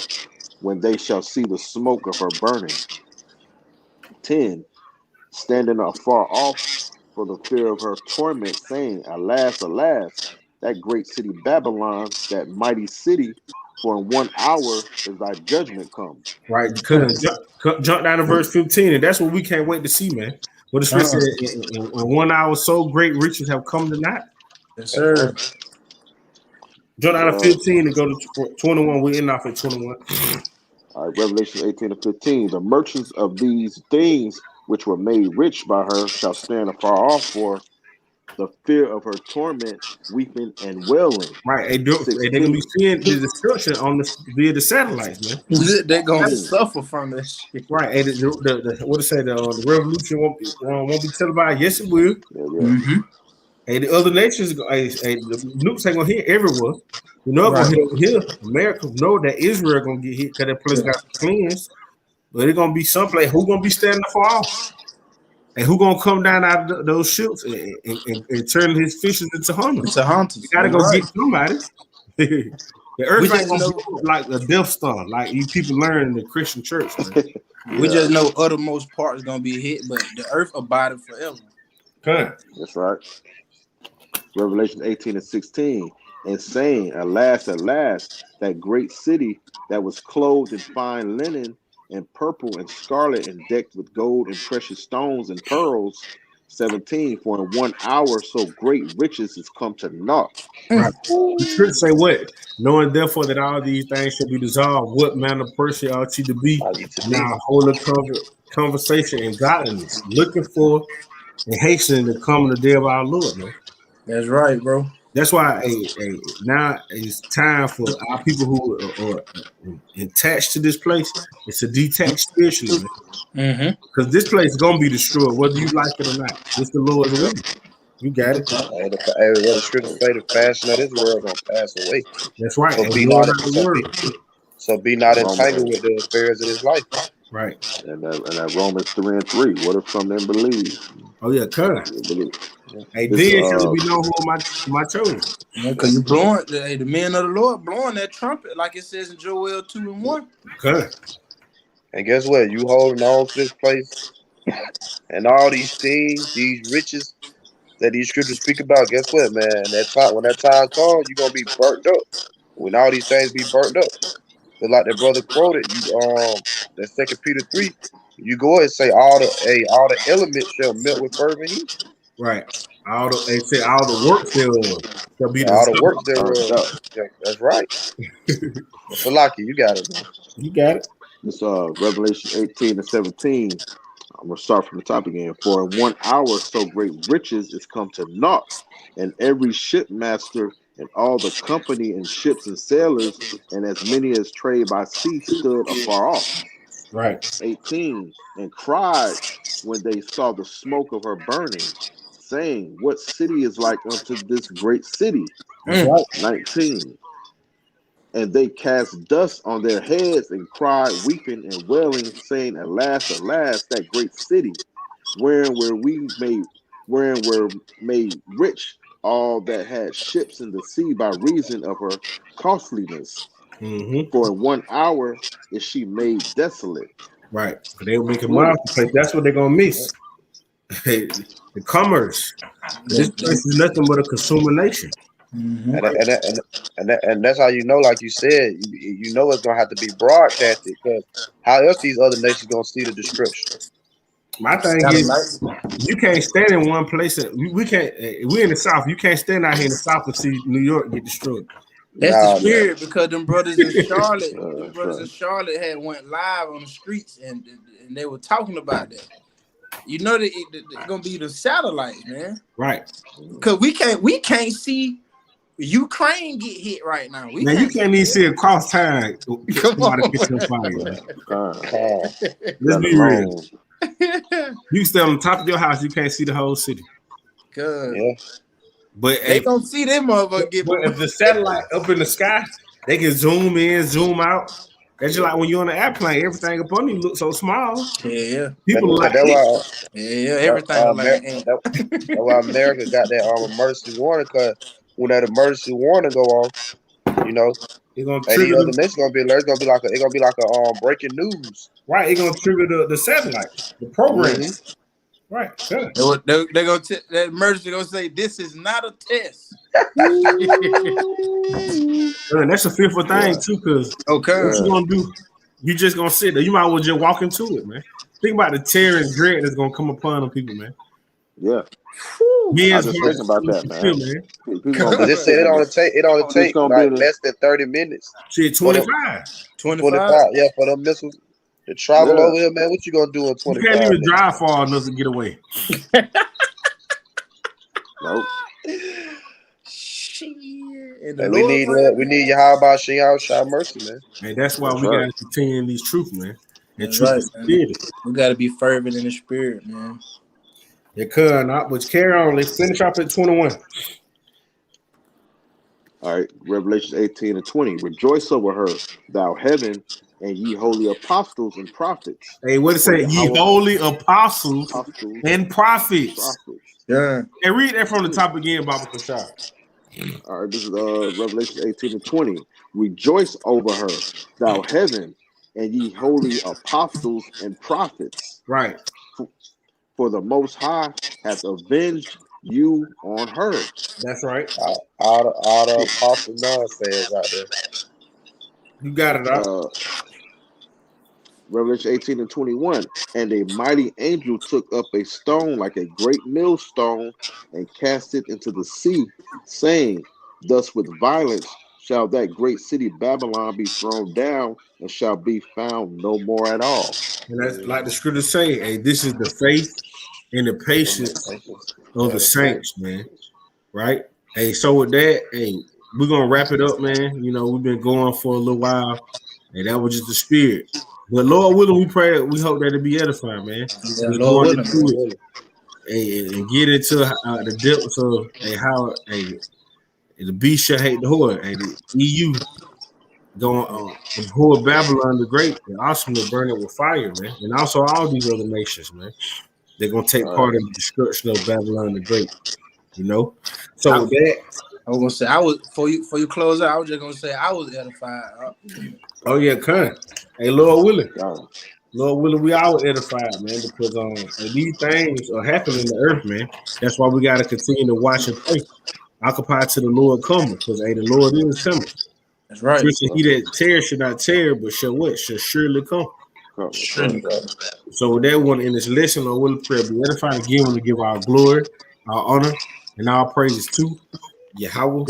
when they shall see the smoke of her burning. 10. Standing afar off for the fear of her torment, saying, Alas, alas, that great city Babylon, that mighty city, for in 1 hour is thy judgment come. Right, because jump down to verse 15, and that's what we can't wait to see, man. What the scripture said, in 1 hour, so great riches have come to naught. Yes, sir. Jump down to 15 and go to 21. We end off at 21. All right, Revelation 18:15. The merchants of these things which were made rich by her shall stand afar off for the fear of her torment, weeping and wailing. Right, they're gonna be seeing the destruction on via the satellites, man. They're gonna suffer from this shit. Right, and what to say, the revolution won't be televised. Yes, it will. Yeah. And the other nations, the nukes ain't gonna hit everywhere. You know, gonna hit here. America know that Israel gonna get hit because that place got cleansed. But it's gonna be someplace. Who gonna be standing for off? And who gonna come down out of those ships and turn his fishes into hunters? You gotta go get somebody. The earth ain't gonna blow up like a Death Star, like you people learn in the Christian church, man. We just know uttermost part is gonna be hit, but the earth abided forever. Okay. That's right. Revelation 18:16, and saying, alas, that great city that was clothed in fine linen and purple and scarlet and decked with gold and precious stones and pearls. 17, for in 1 hour so great riches is come to naught. Right. The scripture say what? Knowing therefore that all these things shall be dissolved, what manner of person ought you to be? Now hold a conversation in godliness, looking for and hastening the coming of the day of our Lord, man. That's right, bro. That's why now it's time for our people who are attached to this place. It's to detach spiritually, man. Because this place is gonna be destroyed, whether you like it or not. It's the Lord's will. You got it. Hey, the scripture say the fashion of this world gonna pass away. That's right. So be not entangled with the affairs of this life. Right. And that Romans 3:3. What if some men believe? Oh yeah, cut. Hey, then shall be known who my chosen. Because you blowing the men of the Lord blowing that trumpet, like it says in Joel 2:1. Okay. And guess what? You holding on to this place and all these things, these riches that these scriptures speak about. Guess what, man? When that time comes, you're gonna be burnt up. When all these things be burnt up, but like that brother quoted, that 2 Peter 3, you go ahead and say all the elements shall melt with fervent heat. Right. They say all the works thereof shall be all the works thereof. Yeah, that's right. So Lucky, you got it, man. You got it. It's Revelation 18:17. I'm gonna start from the top again. For in 1 hour so great riches is come to naught, and every shipmaster and all the company and ships and sailors, and as many as trade by sea, stood afar off. Right. 18, and cried when they saw the smoke of her burning, saying, what city is like unto this great city? That's right. 19, and they cast dust on their heads and cried, weeping and wailing, saying, alas, alas, that great city, wherein were made rich all that had ships in the sea by reason of her costliness. For in 1 hour is she made desolate. Right. They will make a marketplace. That's what they're gonna miss. The commerce. This place is nothing but a consumer nation. And that's how you know, like you said, you know it's gonna have to be broadcasted, because how else these other nations gonna see the destruction? My thing is, you can't stand in one place. We can't. We're in the South. You can't stand out here in the South and see New York get destroyed. That's the spirit, because them brothers in Charlotte, had went live on the streets and they were talking about that. You know that it's gonna be the satellites, man. Right. Because we can't see Ukraine get hit right now. You can't even see across time. Come on, let's be real. You stay on the top of your house, you can't see the whole city. Good. Yeah. But they don't see them motherfuckers. But if the satellite up in the sky, they can zoom in, zoom out. That's just like when you're on an airplane, everything up on you looks so small. Yeah. People like everything. That's why America got that emergency warning, because when that emergency warning go off, you know, it's gonna trigger the next gonna be alert. It's gonna be like a breaking news. Right, it's gonna trigger the satellite, the program. Right, sure. They're gonna that emergency gonna say this is not a test. That's a fearful thing too, because what you gonna do? You just gonna sit there. You might as well just walk into it, man. Think about the terror and dread that's gonna come upon them people, man. Yeah. I was thinking about that, man. They said it only take like less than 30 minutes. Shit, 25. Yeah, for them missiles to travel over here, man. What you gonna do in 25? You can't even drive far enough to get away. Nope. And we need Yahweh Shah mercy, man. And that's why we gotta continue in these truths, man. And we gotta be fervent in the spirit, man. They could not, but carry on. Let's finish off at 21. All right, Revelation 18 and 20. Rejoice over her, thou heaven, and ye holy apostles and prophets. Hey, what it say? Ye holy apostles and prophets. Yeah. And read that from the top again, Baba Kashar. All right, this is Revelation 18 and 20. Rejoice over her, thou heaven, and ye holy apostles and prophets. Right. For the Most High hath avenged you on her. That's right. All the apostle nonsense out there. You got it out. Revelation 18 and 21. And a mighty angel took up a stone like a great millstone and cast it into the sea, saying, thus with violence shall that great city Babylon be thrown down and shall be found no more at all. And that's like the scriptures say, hey, this is the faith and the patience of the saints, man. Right? Hey, so with that, hey, we're gonna wrap it up, man. You know, we've been going for a little while, and that was just the spirit. But Lord willing, we pray, we hope that it be edifying, man. Yeah, Lord willing, and get into the depths of how the beast shall hate the whore, and the EU going abhor Babylon the Great, and ultimately burn it with fire, man. And also all these other nations, man. They're gonna take part in the destruction of Babylon the Great. You know, so with that, I was gonna say I was for you close out. I was just gonna say I was edified. Oh yeah, kind. Hey, Lord willing, we all edified, man, because these things are happening in the earth, man. That's why we gotta continue to watch and pray, occupy to the Lord coming, because the Lord is coming. That's right. He that tears should not tear, but shall what? Shall surely come. Surely, so with that one in this lesson, Lord willing, prayer be edified again. We give our glory, our honor, and our praises to Yahweh.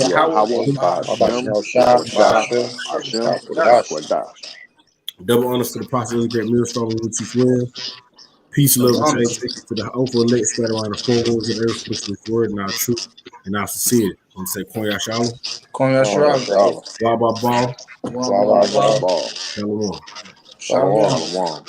Double honors to the Prophet of the Great Millstone, which is well. Peace, love, and salutation to the hopeful elect scattered around the four winds of the earth, pushing this word and our truth and our sincerity. And say, Konya Shalom. Konya Shalom. Wabba Ball. Shalom. Shalom. Shalom.